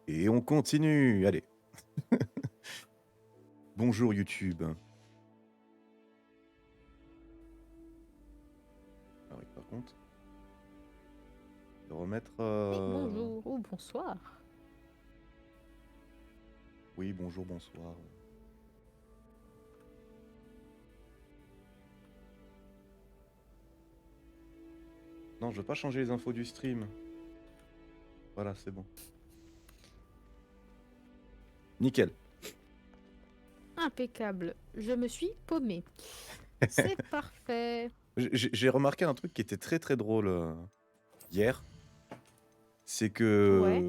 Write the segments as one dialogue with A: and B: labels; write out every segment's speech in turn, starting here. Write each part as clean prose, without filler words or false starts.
A: Et on continue, allez. Bonjour YouTube. Ah oui, par contre, je vais remettre...
B: Oui, bonjour ou bonsoir.
A: Oui, bonjour, bonsoir. Non, je veux pas changer les infos du stream. Voilà, c'est bon. Nickel.
B: Impeccable. Je me suis paumée. C'est parfait.
A: J'ai remarqué un truc qui était très très drôle hier. C'est que
B: Ouais.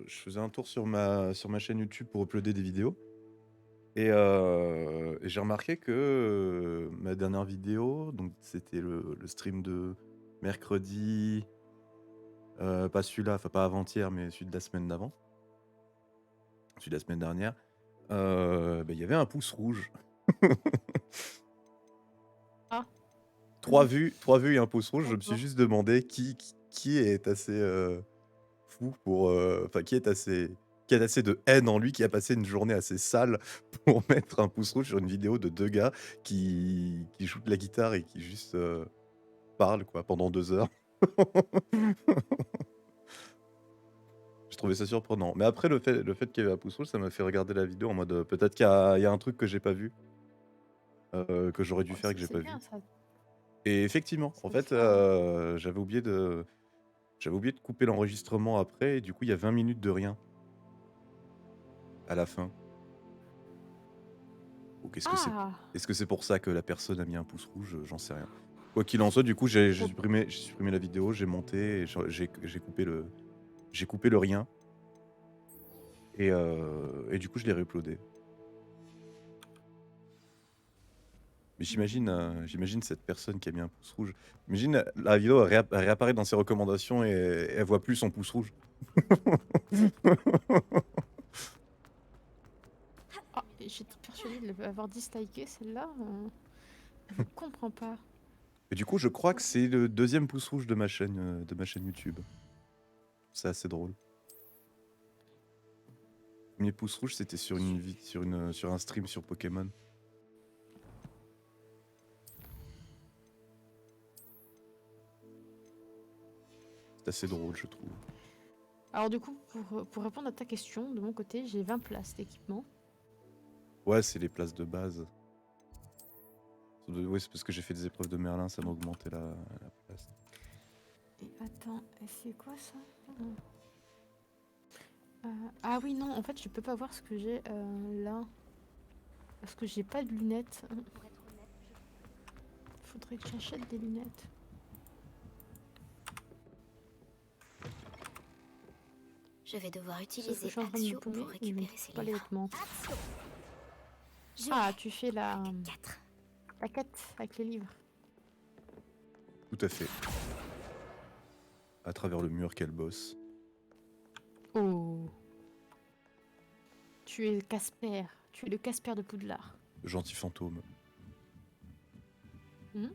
A: je faisais un tour sur ma chaîne YouTube pour uploader des vidéos. Et j'ai remarqué que ma dernière vidéo, donc c'était le stream de mercredi, pas celui-là, enfin pas avant-hier, mais celui de la semaine d'avant, celui de la semaine dernière, bah, il y avait un pouce rouge.
B: Ah.
A: 3 vues et un pouce rouge. Je me suis
B: D'accord.
A: juste demandé qui est assez fou pour... Enfin, qui a assez de haine en lui, qui a passé une journée assez sale pour mettre un pouce rouge sur une vidéo de 2 gars qui jouent de la guitare et qui juste parlent quoi, pendant 2 heures. J'ai trouvé ça surprenant. Mais après, le fait qu'il y avait un pouce rouge, ça m'a fait regarder la vidéo en mode peut-être qu'il y a un truc que j'ai pas vu, que j'aurais dû
B: Oh,
A: faire et que j'ai
B: c'est
A: pas vu.
B: bien ça.
A: Et effectivement, en
B: Ça te
A: fait,
B: fera.
A: j'avais oublié de couper l'enregistrement après, et du coup, il y a 20 minutes de rien à la fin. Donc
B: Ah.
A: est-ce que c'est pour ça que la personne a mis un pouce rouge? J'en sais rien. Quoi qu'il en soit, du coup, j'ai
B: Oh.
A: supprimé la vidéo, j'ai monté et j'ai coupé le rien et du coup, je l'ai réuploadé. Mais j'imagine cette personne qui a mis un pouce rouge. Imagine la vidéo elle réapparaît dans ses recommandations et elle voit plus son pouce rouge.
B: Ah, j'étais persuadée de l'avoir disliké celle-là. Je comprends pas.
A: Et du coup, je crois que c'est le deuxième pouce rouge de ma chaîne YouTube. C'est assez drôle. Le premier pouce rouge, c'était sur un stream sur Pokémon. C'est assez drôle, je trouve.
B: Alors du coup, pour répondre à ta question, de mon côté, j'ai 20 places d'équipement.
A: Ouais, c'est les places de base. Ouais, c'est parce que j'ai fait des épreuves de Merlin, ça m'a augmenté la place.
B: Et attends, c'est quoi ça? Ah oui, non, en fait, je peux pas voir ce que j'ai là. Parce que j'ai pas de lunettes. Faudrait que j'achète des lunettes.
C: Je vais devoir
B: Sauf que je
C: utiliser
B: suis en train de me
C: Axio
B: paumer
C: pour
B: et je ne
C: récupérer
B: trouve
C: ces
B: pas les
C: livres.
B: vêtements.
C: Je
B: Ah,
C: l'ai.
B: tu fais la
C: 4.
B: quête avec les livres.
A: Tout à fait. À travers le mur qu'elle bosse.
B: Oh. Tu es Casper. Tu es le Casper de Poudlard.
A: Gentil fantôme.
B: Hmm.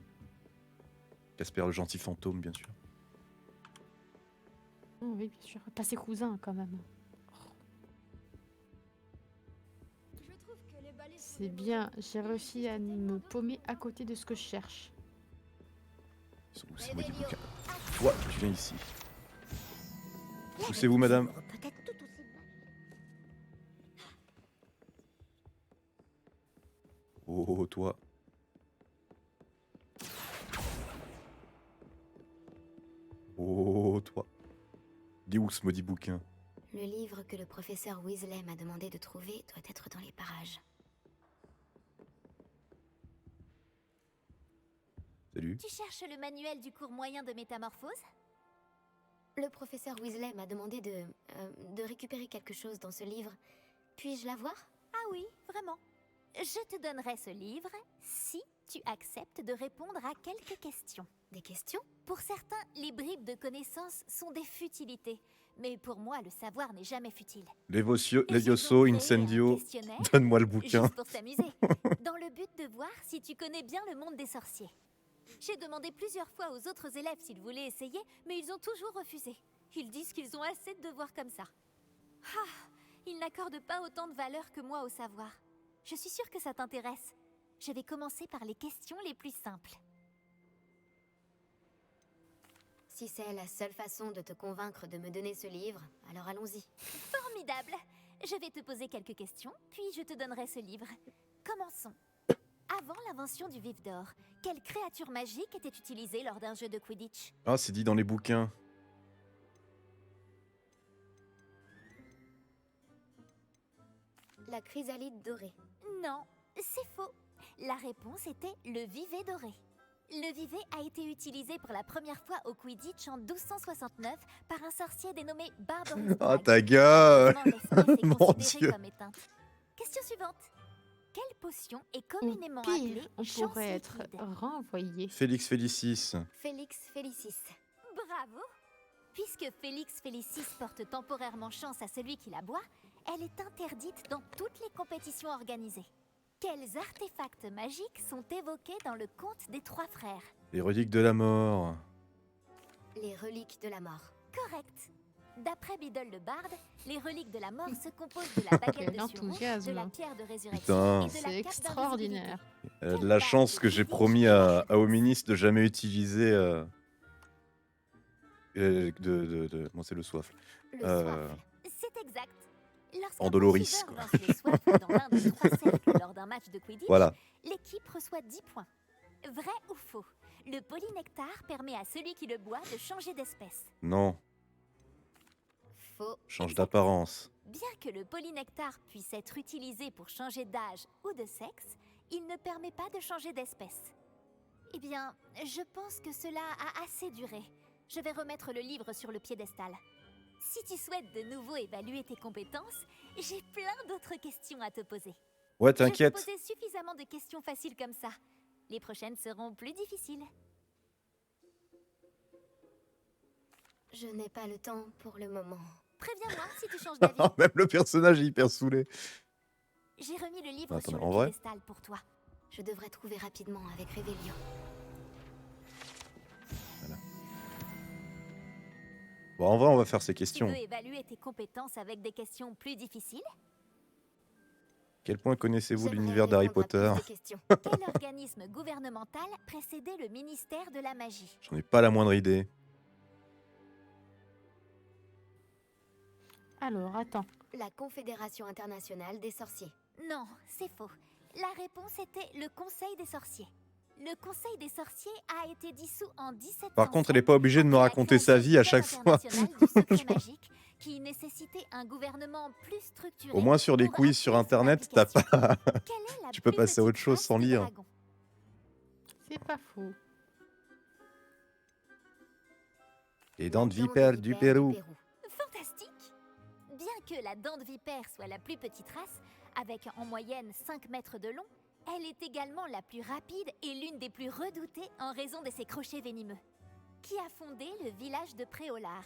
A: Casper le gentil fantôme, bien sûr.
B: Oh, oui, bien sûr. Pas ses cousins, quand même. C'est bien. J'ai réussi à me paumer à côté de ce que je cherche.
A: Ils sont où ces maudits bouquins? Toi, tu viens ici. Poussez-vous, madame.
C: Peut-être tout aussi
A: Oh, toi. Oh, toi. Il est où ce maudit bouquin?
C: Le livre que le professeur Weasley m'a demandé de trouver doit être dans les parages.
A: Salut.
D: Tu cherches le manuel du cours moyen de métamorphose?
C: Le professeur Weasley m'a demandé de récupérer quelque chose dans ce livre. Puis-je l'avoir?
D: Ah oui, vraiment. Je te donnerai ce livre si tu acceptes de répondre à quelques questions.
C: Des questions?
D: Pour certains, les bribes de connaissances sont des futilités. Mais pour moi, le savoir n'est jamais futile.
A: Levioso,
D: Et j'ai donc créé un
A: Incendio.
D: questionnaire,
A: Donne-moi le bouquin.
D: juste pour s'amuser, dans le but de voir si tu connais bien le monde des sorciers. J'ai demandé plusieurs fois aux autres élèves s'ils voulaient essayer, mais ils ont toujours refusé. Ils disent qu'ils ont assez de devoirs comme ça. Il n'accorde pas autant de valeur que moi au savoir. Je suis sûre que ça t'intéresse. Je vais commencer par les questions les plus simples.
C: Si c'est la seule façon de te convaincre de me donner ce livre, alors allons-y.
D: Formidable! Je vais te poser quelques questions, puis je te donnerai ce livre. Commençons. Avant l'invention du vif d'or, quelle créature magique était utilisée lors d'un jeu de Quidditch?
A: Ah, c'est dit dans les bouquins.
C: La chrysalide dorée.
D: Non, c'est faux. La réponse était le vivet doré. Le vivet a été utilisé pour la première fois au Quidditch en 1269 par un sorcier dénommé Barbaroux.
A: Ah, ta gueule.
D: L'espèce est
A: Mon
D: considérée
A: Dieu.
D: comme éteinte. Question suivante. Quelle potion est
B: Ou
D: communément
B: pire,
D: appelée
B: on
D: chance
B: pourrait être
D: liquide?
B: renvoyé.
A: Félix Félicis.
C: Félix Félicis.
D: Bravo! Puisque Félix Félicis porte temporairement chance à celui qui la boit, elle est interdite dans toutes les compétitions organisées. Quels artefacts magiques sont évoqués dans le conte des trois frères?
A: Les reliques de la mort.
C: Les reliques de la mort.
D: Correct. D'après Biddle le barde, les reliques de la mort se composent de la baguette
B: Quel
D: de Suro, de
B: enthousiasme.
D: la pierre de résurrection
A: Putain.
D: et de la
B: C'est
D: cape
B: extraordinaire.
A: Elle a de la chance que j'ai promis à Ominis de jamais utiliser. Bon, c'est le soif.
C: Le
A: Euh,
C: soif.
D: C'est exact. Lorsqu'un
A: Andoloris,
D: poursuiveur lance le soif dans l'un des trois cercles lors d'un match de Quidditch,
A: Voilà.
D: l'équipe reçoit 10 points. Vrai ou faux? Le polynectar permet à celui qui le boit de changer d'espèce.
A: Non,
C: Faux.
A: change
D: Exact.
A: d'apparence.
D: Bien que le polynectar puisse être utilisé pour changer d'âge ou de sexe, il ne permet pas de changer d'espèce. Eh bien, je pense que cela a assez duré. Je vais remettre le livre sur le piédestal. Si tu souhaites de nouveau évaluer tes compétences, j'ai plein d'autres questions à te poser.
A: Ouais,
D: Je t'ai
A: t'inquiète.
D: posé suffisamment de questions faciles comme ça. Les prochaines seront plus difficiles.
C: Je n'ai pas le temps pour le moment.
D: Préviens-moi si tu changes d'avis.
A: Même le personnage est hyper saoulé.
D: J'ai remis le livre
A: Attends,
D: sur
A: en
D: le
A: vrai
D: piédestal pour toi.
C: Je devrais trouver rapidement avec Révélio.
A: Bon, en vrai, on va faire ces
D: Tu
A: questions.
D: veux évaluer tes compétences avec des questions plus difficiles?
A: Quel point connaissez-vous
C: J'aimerais
A: l'univers d'Harry
C: répondre à plus
A: Potter?
C: de questions.
D: Quel organisme gouvernemental précédait le ministère de la magie?
A: J'en ai pas la moindre idée.
B: Alors, attends.
C: La Confédération internationale des sorciers.
D: Non, c'est faux. La réponse était le Conseil des sorciers. Le Conseil des sorciers a été dissous en 1707.
A: Par contre, elle est pas obligée de me
D: après la
A: raconter sa
D: création
A: vie à
D: du
A: chaque
D: Code
A: fois.
D: international du secret magique, qui nécessitait un gouvernement plus structuré.
A: Au moins sur les
D: pour
A: quiz sur
D: appuyer son
A: internet, t'as
D: application.
A: pas.
D: Quelle est la
A: Tu peux
D: plus
A: passer à autre
D: petite
A: chose
D: race
A: sans
D: de
A: lire.
D: dragon?
B: C'est pas faux.
A: Les
C: La
A: dents de vipère du Pérou.
D: Fantastique! Bien que la dent de vipère soit la plus petite race, avec en moyenne 5 mètres de long, elle est également la plus rapide et l'une des plus redoutées en raison de ses crochets venimeux. Qui a fondé le village de Préolard?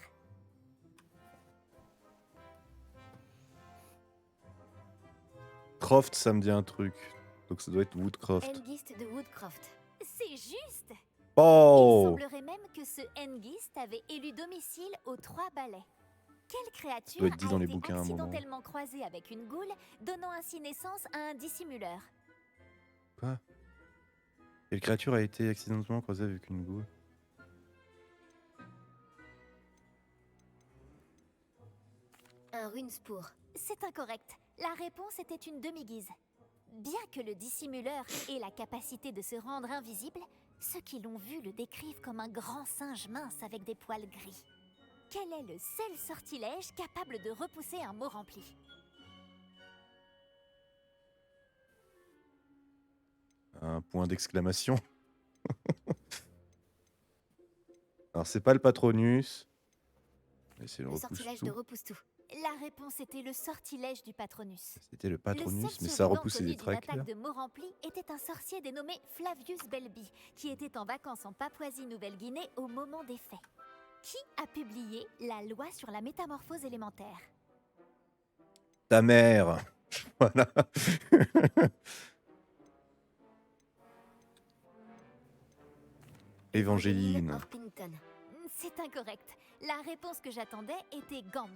A: Croft, ça me dit un truc. Donc ça doit être Woodcroft.
C: Hengist de Woodcroft.
D: C'est juste! Il
A: Oh!
D: semblerait même que ce Hengist avait élu domicile aux Trois Balais. Quelle créature
A: doit être dit
D: a
A: dans les
D: été
A: bouquins à un moment.
D: accidentellement croisée avec une goule, donnant ainsi naissance à un dissimuleur?
A: Quoi? Quelle créature a été accidentellement croisée avec une goule?
C: Un runespour.
D: C'est incorrect. La réponse était une demi-guise. Bien que le dissimuleur ait la capacité de se rendre invisible, ceux qui l'ont vu le décrivent comme un grand singe mince avec des poils gris. Quel est le seul sortilège capable de repousser un mot rempli?
A: Un point d'exclamation. Alors c'est pas le Patronus. Mais c'est le
C: Le sortilège de
A: repousse-tout.
C: repousse-tout.
D: La réponse était le sortilège du Patronus.
A: C'était le Patronus,
D: Le seul
A: mais ça
D: survivant
A: repoussait
D: connu
A: des
D: d'une attaque
A: trackers.
D: de mots remplis était un sorcier dénommé Flavius Belby, qui était en vacances en Papouasie-Nouvelle-Guinée au moment des faits. Qui a publié la loi sur la métamorphose élémentaire?
A: Ta mère. Voilà. Évangéline.
C: Orpington.
D: C'est incorrect. La réponse que j'attendais était Gamp.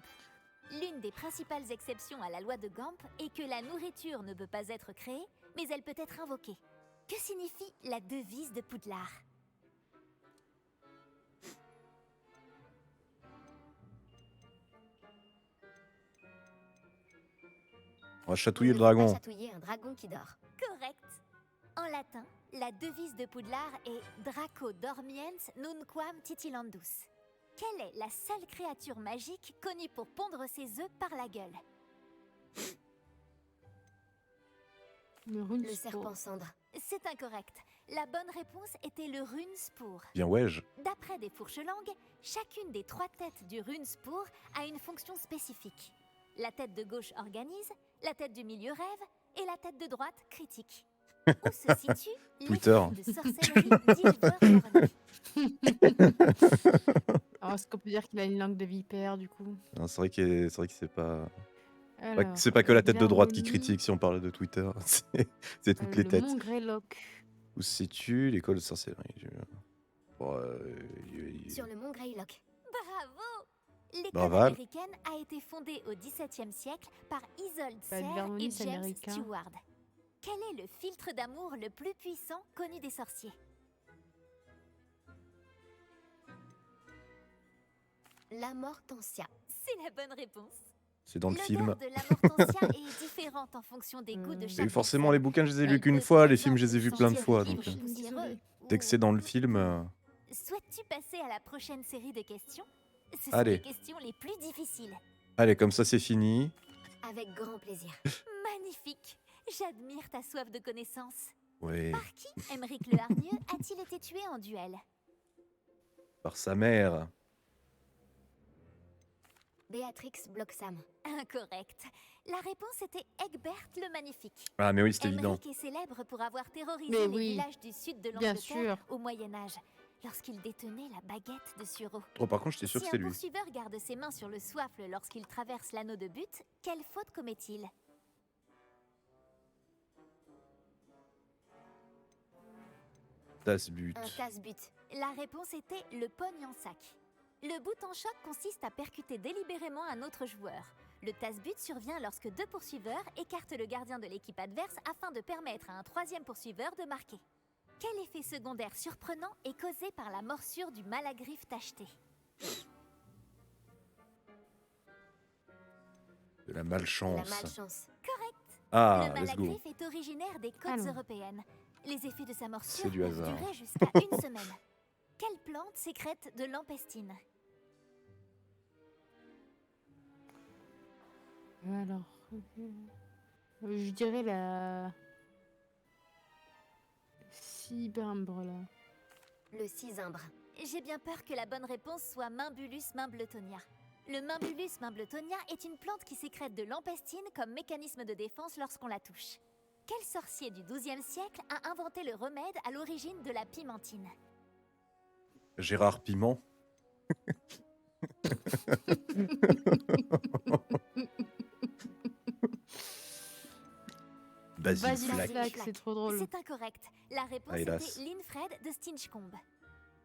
D: L'une des principales exceptions à la loi de Gamp est que la nourriture ne peut pas être créée, mais elle peut être invoquée. Que signifie la devise de Poudlard?
A: On va
C: Il
A: chatouiller
C: ne
A: le
C: faut pas
A: dragon.
C: chatouiller un dragon qui dort.
D: Correct. En latin, la devise de Poudlard est Draco dormiens nunquam titilandus. Quelle est la seule créature magique connue pour pondre ses œufs par la gueule?
B: Le
C: Le serpent cendre.
D: C'est incorrect. La bonne réponse était le runespoor.
A: Bien wesh.
D: D'après des fourches-langues, chacune des 3 têtes du runespoor a une fonction spécifique. La tête de gauche organise, la tête du milieu rêve et la tête de droite critique. Où se situe
A: Twitter.
D: l'effet de sorcellerie d'Ilver Horny?
B: Alors, est-ce qu'on peut dire qu'il a une langue de vipère, du coup?
A: Non, c'est vrai que c'est pas...
B: Alors,
A: C'est pas que la tête de droite qui
B: Veroni,
A: critique si on parle de Twitter. C'est toutes les
B: le
A: têtes.
B: mont Greylock.
A: Où se situe l'école de sorcellerie? Bon,
C: Sur le mont Greylock.
D: Bravo! L'école
A: Bravo.
D: américaine a été fondée au XVIIe siècle par Isolde
B: Bah, le
D: Serre et
B: Vermonis, c'est
D: James
B: américain.
D: Stewart. Quel est le filtre d'amour le plus puissant connu des sorciers?
C: La Mortensia.
D: C'est la bonne réponse.
A: c'est dans le
D: L'odeur
A: film.
D: de la Mortensia est différente en fonction des goûts de
B: Et
D: chaque
A: Et forcément,
D: personne.
A: les bouquins, je les ai lus
D: Elle
A: qu'une
D: peut,
A: fois.
D: par
A: Les films, je
D: exemple,
A: les ai vus plein de
D: sentir
A: fois.
D: les
A: Donc,
D: fibres
B: Désolée.
D: poussiéreux
A: dès que c'est dans le film...
D: Souhaites-tu passer à la prochaine série de questions? Ce sont
A: Allez.
D: les questions les plus difficiles.
A: Allez, comme ça, c'est fini.
C: Avec grand plaisir.
D: Magnifique. J'admire ta soif de connaissance.
A: Ouais,
D: Par qui Aymeric le Hargneux a-t-il été tué en duel?
A: par sa mère.
C: Béatrix Bloxam.
D: Incorrect. La réponse était Egbert le Magnifique.
A: Ah, mais oui, c'est évident.
D: Aymeric est célèbre pour avoir terrorisé
B: Mais
D: les
B: oui,
D: villages du sud de
B: bien
D: l'Angleterre
B: sûr.
D: au Moyen-Âge, lorsqu'il détenait la baguette de Sureau.
A: Oh, par contre, j'étais sûr
D: Si
A: que
D: un
A: c'était lui.
D: poursuiveur garde ses mains sur le soifle lorsqu'il traverse l'anneau de but, quelle faute commet-il?
A: Tasse-but.
C: Un casse-but.
D: La réponse était le pogne en sac. Le bout en choc consiste à percuter délibérément un autre joueur. Le tasse-but survient lorsque 2 poursuiveurs écartent le gardien de l'équipe adverse afin de permettre à un 3e poursuiveur de marquer. Quel effet secondaire surprenant est causé par la morsure du malagriffe tacheté?
A: De la
C: La
A: malchance.
C: malchance.
A: Ah,
D: Le
A: let's go.
D: malagriffe est originaire des côtes
B: Allons.
D: européennes. Les effets de sa morsure
A: C'est du
D: peuvent
A: hasard.
D: durer jusqu'à une semaine. Quelle plante sécrète de l'empestine?
B: Alors, je dirais la cibimbre, là.
C: Le cisimbre.
D: J'ai bien peur que la bonne réponse soit Mimbulus mimbletonia. Le Mimbulus mimbletonia est une plante qui sécrète de l'empestine comme mécanisme de défense lorsqu'on la touche. Quel sorcier du XIIe siècle a inventé le remède à l'origine de la pimentine?
A: Gérard Piment. Basile
B: Basile
A: Flack.
B: Flack, c'est trop drôle.
D: C'est incorrect. La réponse
A: Ah, hélas.
D: était Linfred de Stinchcombe.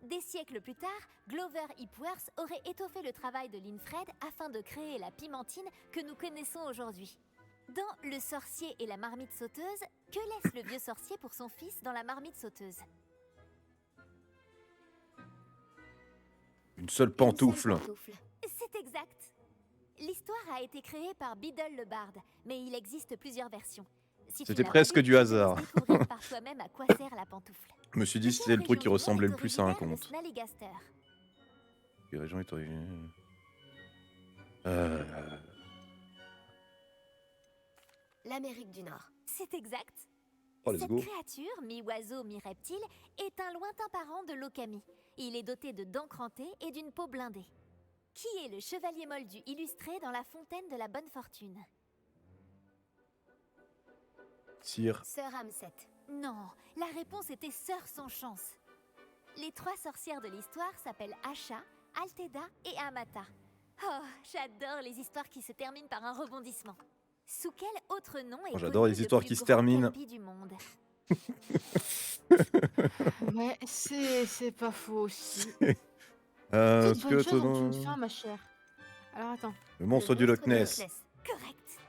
D: Des siècles plus tard, Glover Hipworth aurait étoffé le travail de Linfred afin de créer la pimentine que nous connaissons aujourd'hui. Dans Le sorcier et la marmite sauteuse, que laisse le vieux sorcier pour son fils dans la marmite sauteuse?
A: Une seule
C: Une
A: pantoufle.
C: seule pantoufle.
D: C'est exact. L'histoire a été créée par Biddle le Barde, mais il existe plusieurs versions. Si tu
A: C'était
D: l'as
A: presque
D: pas lu,
A: du
D: tu te
A: hasard.
D: laisses découvrir par toi-même à quoi sert la pantoufle.
A: Je me suis dit
D: De
A: c'était
D: quelle
A: le truc qui
D: région du monde
A: ressemblait
D: est
A: le plus à un
D: originaire le
A: conte.
D: Snallygaster?
A: Les régions est originaire.
C: L'Amérique du Nord.
D: C'est exact.
A: Oh, let's
D: Cette
A: go.
D: créature, mi-oiseau, mi-reptile, est un lointain parent de l'Okami. Il est doté de dents crantées et d'une peau blindée. Qui est le chevalier moldu illustré dans la fontaine de la bonne fortune?
A: Sire.
C: Sœur Hamset.
D: Non, la réponse était Sœur sans chance. Les 3 sorcières de l'histoire s'appellent Asha, Alteda et Amata. Oh, j'adore les histoires qui se terminent par un rebondissement. Sous quel autre nom est
A: j'adore
D: connu
A: les
D: le
A: histoires
D: plus
A: qui se
D: grand
A: terminent.
D: kelpie du monde?
B: Ouais, c'est pas faux aussi.
A: Est-ce
B: Toute
A: que
B: bonne chose
A: ton
B: en une
A: nom-
B: fin, ma chère. Alors attends.
A: Le monstre du Loch Ness.
D: Correct.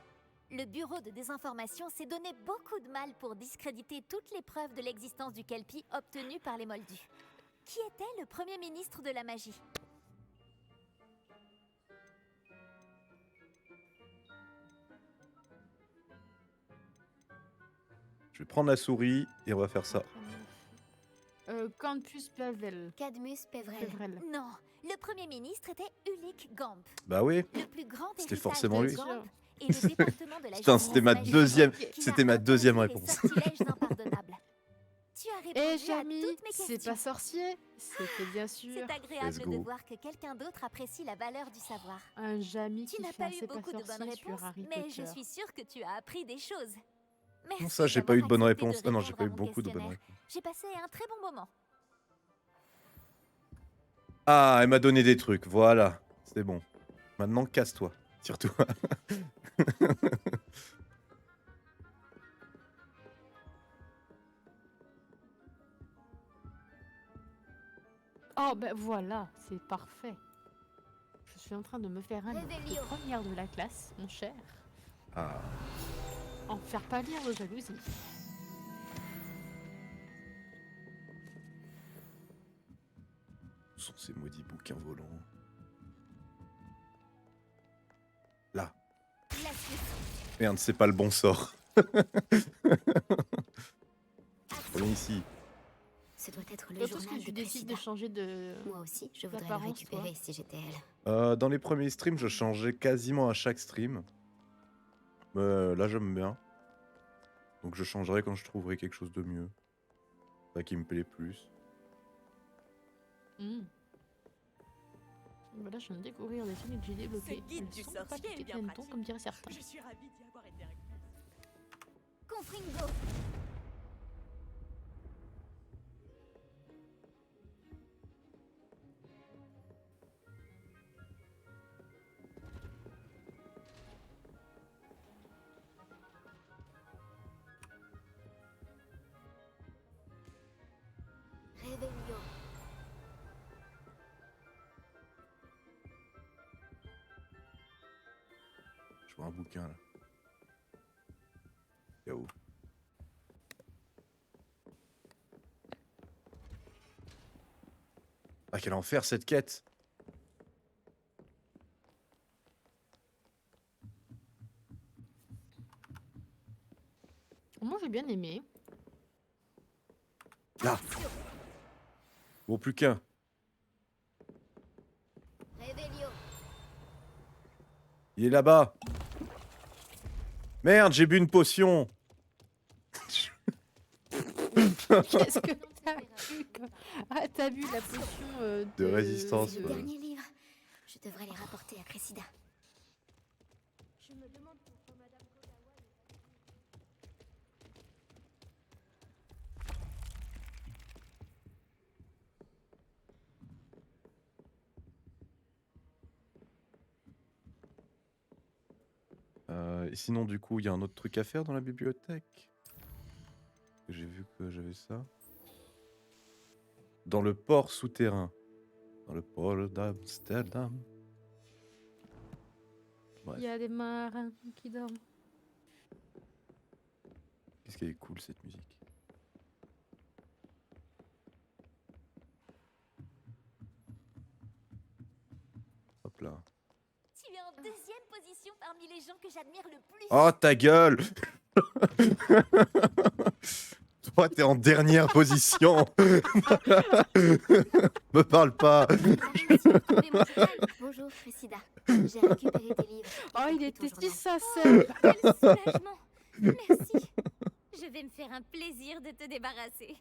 D: Le bureau de désinformation s'est donné beaucoup de mal pour discréditer toutes les preuves de l'existence du Kelpie obtenues par les Moldus. Qui était le premier ministre de la magie?
A: Je vais prendre la souris et on va faire ça.
B: Campus Pavel.
C: Cadmus Pevrel.
B: Pevrel.
D: Non, le premier ministre était Ulik Gamp,
A: Bah oui.
D: le plus grand
A: C'était
D: héritage
A: forcément
D: de
A: lui.
D: Gamp et le département de la
A: Putain,
D: justice
A: c'était ma
D: magique
A: deuxième,
D: qui n'a
A: c'était ma
D: pas
A: deuxième
D: compris les
A: réponse.
D: sortilèges impardonnables. Tu as répondu
B: Eh
D: à
B: Jamy,
D: toutes mes
B: c'est
D: questions.
B: pas sorcier. C'était bien sûr
D: C'est agréable
A: Let's
D: de
A: go.
D: voir que quelqu'un d'autre apprécie la valeur du savoir.
B: un Jamy
D: Tu
B: qui
D: n'as
B: fait
D: pas
B: un
D: eu
B: c'est pas
D: beaucoup de bonnes
B: sorcier
D: réponses,
B: sur Harry
D: mais
B: Potter.
D: je suis sûre que tu as appris des choses. Merci
A: Comment ça, j'ai pas eu de bonnes
D: d'avoir accepté
A: réponses? Ah non, j'ai
D: répondre
A: pas
D: à
A: eu
D: mon
A: beaucoup de bonnes
D: questionnaire.
A: réponses.
D: J'ai passé un très bon moment.
A: Ah, elle m'a donné des trucs, voilà. C'est bon. Maintenant, casse-toi. Tire-toi.
B: Oh ben voilà, c'est parfait. Je suis en train de me faire un livre de
C: Réveillon.
B: première de la classe, mon cher.
A: Ah.
B: En faire pâlir de jalousie.
A: Ce sont ces maudits bouquins volants. Là.
D: La suite.
A: Merde, c'est pas le bon sort. Viens ici.
C: Ce doit être le
B: Surtout que
C: journal
B: tu
C: de
B: décides de
C: Cressida.
B: changer de...
C: Moi aussi, je voudrais le
B: d'apparence,
C: récupérer
B: toi.
C: si j'étais elle.
A: Dans les premiers streams, je changeais quasiment à chaque stream. Là, j'aime bien. Donc je changerai quand je trouverai quelque chose de mieux. Enfin, qui me plaît plus.
B: Voilà, je viens de découvrir des films que j'ai débloqués.
E: Ce guide
B: Elles
E: du
B: sont
E: sorcier
B: pas
E: est bien
B: piquées de
E: pratique.
B: comme diraient certains.
E: Je suis ravie d'y avoir été incluse.
D: Confringo.
C: Réveillon.
A: Je vois un bouquin là. Y'a où? Ah, quel enfer cette quête!
B: Moi, j'ai bien aimé.
A: Là! Oh, plus qu'un!
C: Réveillon.
A: Il est là-bas! Merde, j'ai bu une potion!
B: Qu'est-ce que t'as bu quoi? Ah, t'as bu la potion
A: De résistance,
C: C'est le
A: ouais.
C: dernier livre. Je devrais les rapporter à Cressida.
A: Et sinon, du coup, il y a un autre truc à faire dans la bibliothèque. J'ai vu que j'avais ça. Dans le port souterrain. Dans le port d'Amsterdam.
B: Il y a des marins qui dorment.
A: Qu'est-ce qu'elle est cool cette musique. Hop là.
D: Tu es en deuxième position parmi les gens que j'admire le plus.
A: Oh ta gueule! Toi t'es en dernière position! Me parle pas!
C: Bonjour, Cressida. J'ai récupéré tes livres.
B: Oh, il
C: et
B: était
C: ton
B: si
C: journal.
B: sincère.
D: Quel soulagement. Merci. Je vais me faire un plaisir de te débarrasser.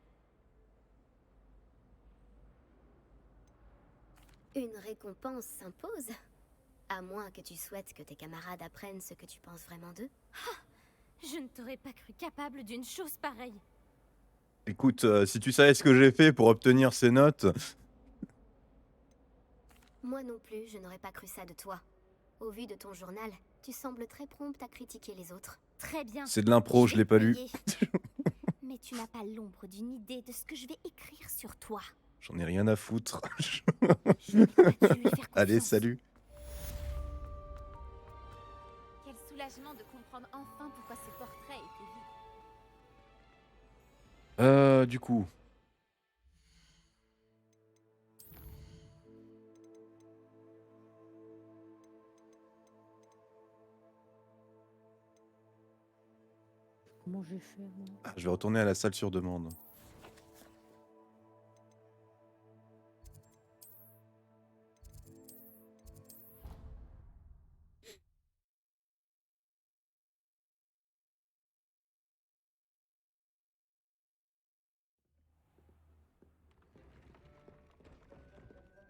C: Une récompense s'impose. À moins que tu souhaites que tes camarades apprennent ce que tu penses vraiment d'eux.
D: Je ne t'aurais pas cru capable d'une chose pareille.
A: Écoute, si tu savais ce que j'ai fait pour obtenir ces notes...
C: Moi non plus, je n'aurais pas cru ça de toi. Au vu de ton journal, tu sembles très prompte à critiquer les autres.
D: Très bien.
A: C'est de l'impro, je
D: vais
A: l'ai pas
D: te
A: lu.
D: payer. Mais tu n'as pas l'ombre d'une idée de ce que je vais écrire sur toi.
A: J'en ai rien à foutre.
D: As-tu lui faire
A: Allez,
D: confiance?
A: salut.
D: soulagement de comprendre enfin pourquoi ce portrait était vide.
A: Du coup,
B: Comment j'ai fait, moi?
A: je vais retourner à la salle sur demande.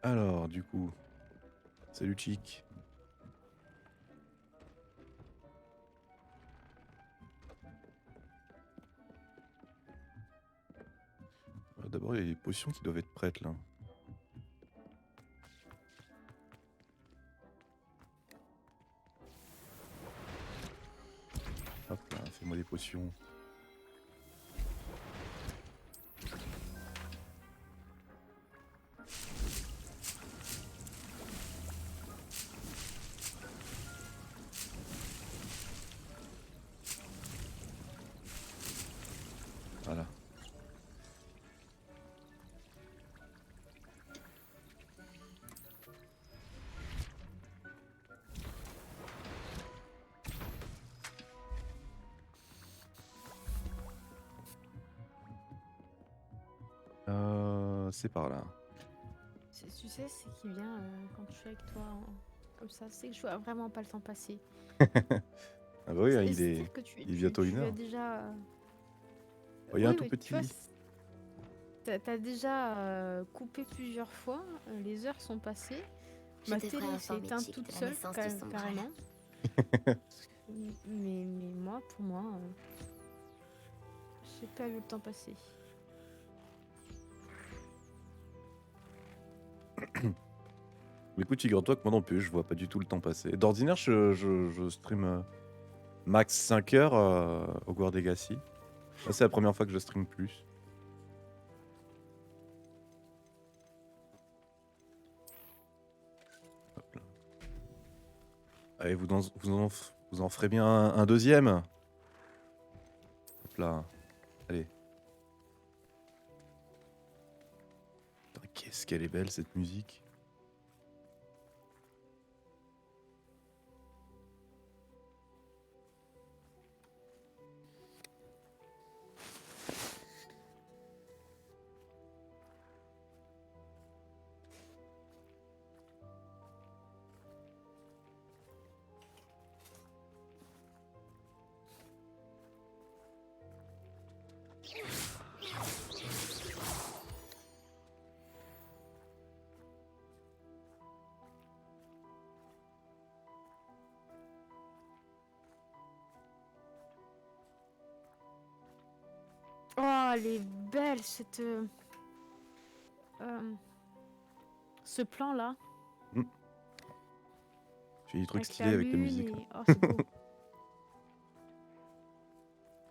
A: Alors, du coup, salut Chic. D'abord, il y a les potions qui doivent être prêtes là. Hop là, fais-moi des potions. Voilà. C'est par là.
B: Tu sais, c'est qui vient quand je suis avec toi comme ça, c'est que je vois vraiment pas le temps passer.
A: Ah bah oui, hein,
B: C'est-à-dire que
A: il est bientôt une
B: tu as
A: heure.
B: déjà.
A: Oh, il y a un
B: Oui,
A: tout
B: mais tu
A: petit
B: vois,
A: lit.
B: t'as déjà coupé plusieurs fois, les heures sont passées,
C: Je
B: ma
C: devrais
B: télé s'est
C: informer
B: éteinte
C: Chick
B: toute
C: de la
B: seule
C: naissance du Sombral.
B: carrément. Mais moi, pour moi, j'ai pas vu le temps passer.
A: Mais écoute, figure-toi que moi non plus, je vois pas du tout le temps passer. D'ordinaire, je stream max 5 heures Hogwarts Legacy. Là, c'est la première fois que je stream plus. Hop là. Allez, vous en ferez bien un deuxième. Hop là. Allez. Putain, qu'est-ce qu'elle est belle cette musique.
B: Oh, elle est belle cette. Ce plan-là,
A: J'ai des trucs
B: avec
A: stylés
B: la
A: avec la
B: lune
A: musique. Là.
B: et. Oh, c'est beau.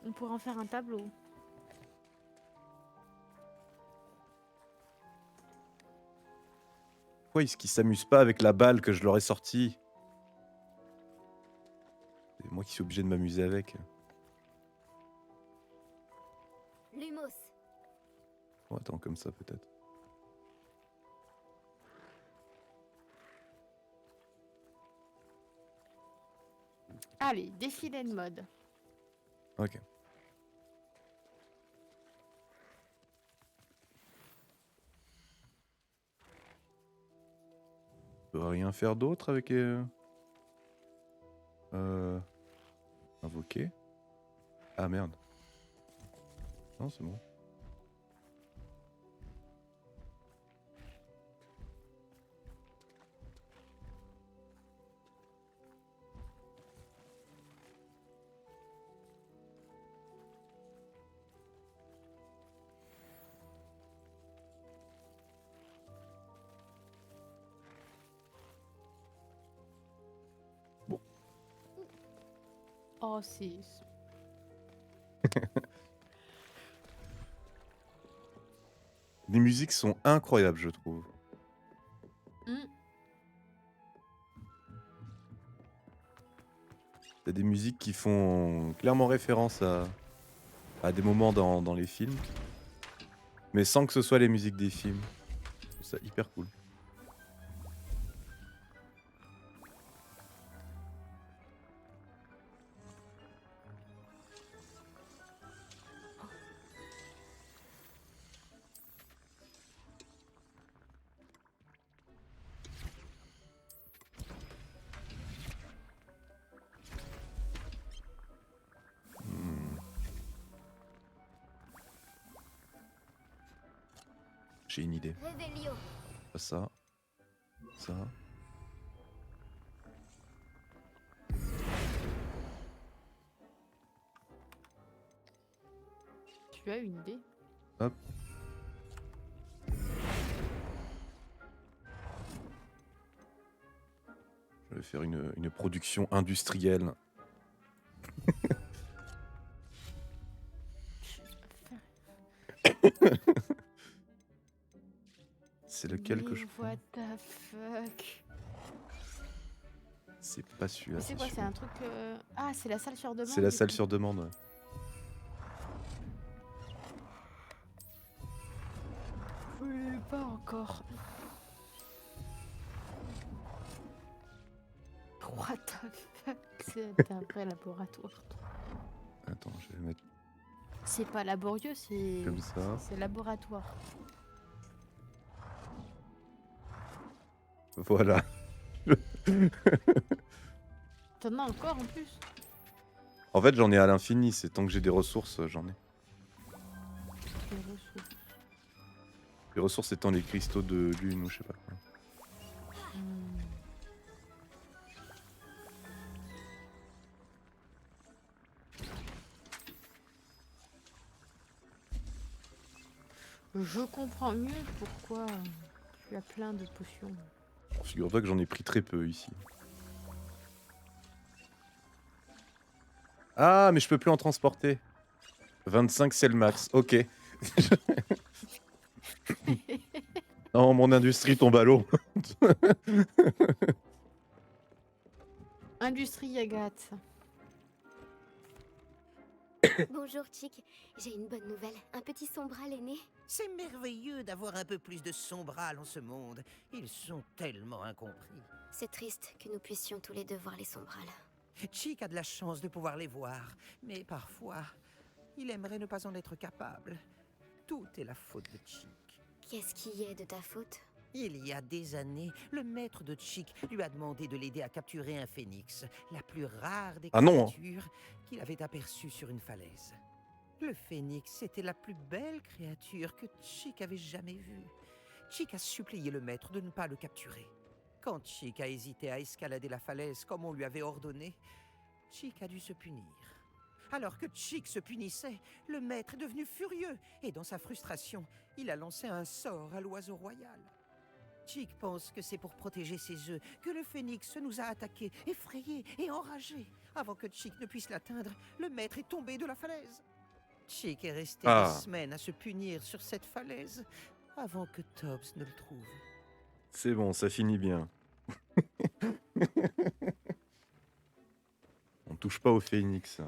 B: On pourrait en faire un tableau.
A: Pourquoi est-ce qu'ils s'amusent pas avec la balle que je leur ai sortie? C'est moi qui suis obligé de m'amuser avec.
C: Lumos.
A: Oh, attends, comme ça peut-être.
B: Allez, défilé de mode.
A: Ok. Je peux rien faire d'autre avec... Invoquer. Ah merde. Non, c'est bon.
B: Oh, c'est.
A: Les musiques sont incroyables, je trouve.
B: Hmm.
A: T'as des musiques qui font clairement référence à des moments dans les films, mais sans que ce soit les musiques des films. Je trouve ça hyper cool. Hmm. J'ai une idée.
C: Réveillon.
A: Pas ça. Ça.
B: Tu as une idée?
A: Hop. Je vais faire une production industrielle. C'est lequel que
B: Mais
A: je prends?
B: what the fuck?
A: C'est pas celui-là.
B: C'est quoi? C'est un truc. Ah, c'est la salle sur demande.
A: C'est la
B: du
A: salle
B: coup.
A: sur demande, ouais.
B: Oui, pas encore. What the fuck? C'est un vrai laboratoire.
A: Attends, je vais le mettre
B: C'est pas laborieux, c'est.
A: comme ça.
B: C'est laboratoire.
A: Voilà.
B: T'en as encore en plus?
A: En fait, j'en ai à l'infini. C'est tant que j'ai des ressources, j'en ai.
B: Les ressources.
A: Les ressources étant les cristaux de lune ou je sais pas quoi.
B: Hmm. Je comprends mieux pourquoi tu as plein de potions.
A: Figure-toi que j'en ai pris très peu ici. Ah, mais je peux plus en transporter. 25, c'est le max. Ok. Non, mon industrie tombe à l'eau.
B: Industrie Agathe.
C: Bonjour, Chick. J'ai une bonne nouvelle. Un petit sombral est né.
F: C'est merveilleux d'avoir un peu plus de sombral en ce monde. Ils sont tellement incompris.
C: C'est triste que nous puissions tous les deux voir les sombrals.
F: Chick a de la chance de pouvoir les voir, mais parfois, il aimerait ne pas en être capable. Tout est la faute de Chick.
C: Qu'est-ce qui est de ta faute?
F: Il y a des années, le maître de Chick lui a demandé de l'aider à capturer un phénix, la plus rare des
A: Ah non.
F: créatures qu'il avait aperçue sur une falaise. Le phénix était la plus belle créature que Chick avait jamais vue. Chick a supplié le maître de ne pas le capturer. Quand Chick a hésité à escalader la falaise comme on lui avait ordonné, Chick a dû se punir. Alors que Chick se punissait, le maître est devenu furieux et dans sa frustration, il a lancé un sort à l'oiseau royal. Chick pense que c'est pour protéger ses œufs que le phénix nous a attaqués, effrayés et enragés. Avant que Chick ne puisse l'atteindre, le maître est tombé de la falaise. Chick est resté
A: Ah.
F: des semaines à se punir sur cette falaise avant que Tobbs ne le trouve.
A: C'est bon, ça finit bien. On touche pas au phénix.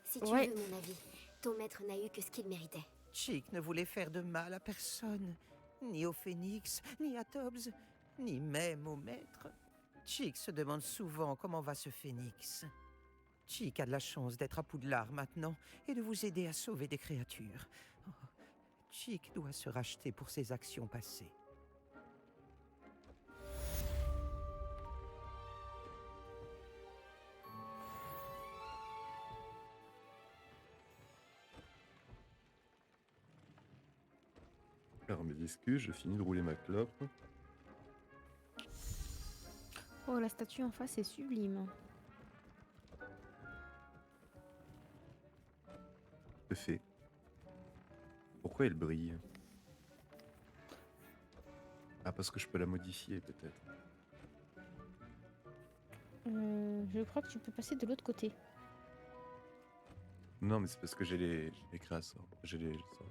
C: Si tu
B: Ouais.
C: veux mon avis, ton maître n'a eu que ce qu'il méritait.
F: Chick ne voulait faire de mal à personne, ni au phénix, ni à Tobbs, ni même au maître. Chick se demande souvent comment va ce phénix. Chick a de la chance d'être à Poudlard maintenant et de vous aider à sauver des créatures. Oh, Chick doit se racheter pour ses actions passées.
A: Alors mes excuses, je finis de rouler ma clope.
B: Oh, la statue en face est sublime.
A: Je fais. Pourquoi elle brille? Ah, parce que je peux la modifier peut-être.
B: Je crois que tu peux passer de l'autre côté.
A: Non, mais c'est parce que j'ai les créateurs. J'ai les sorts.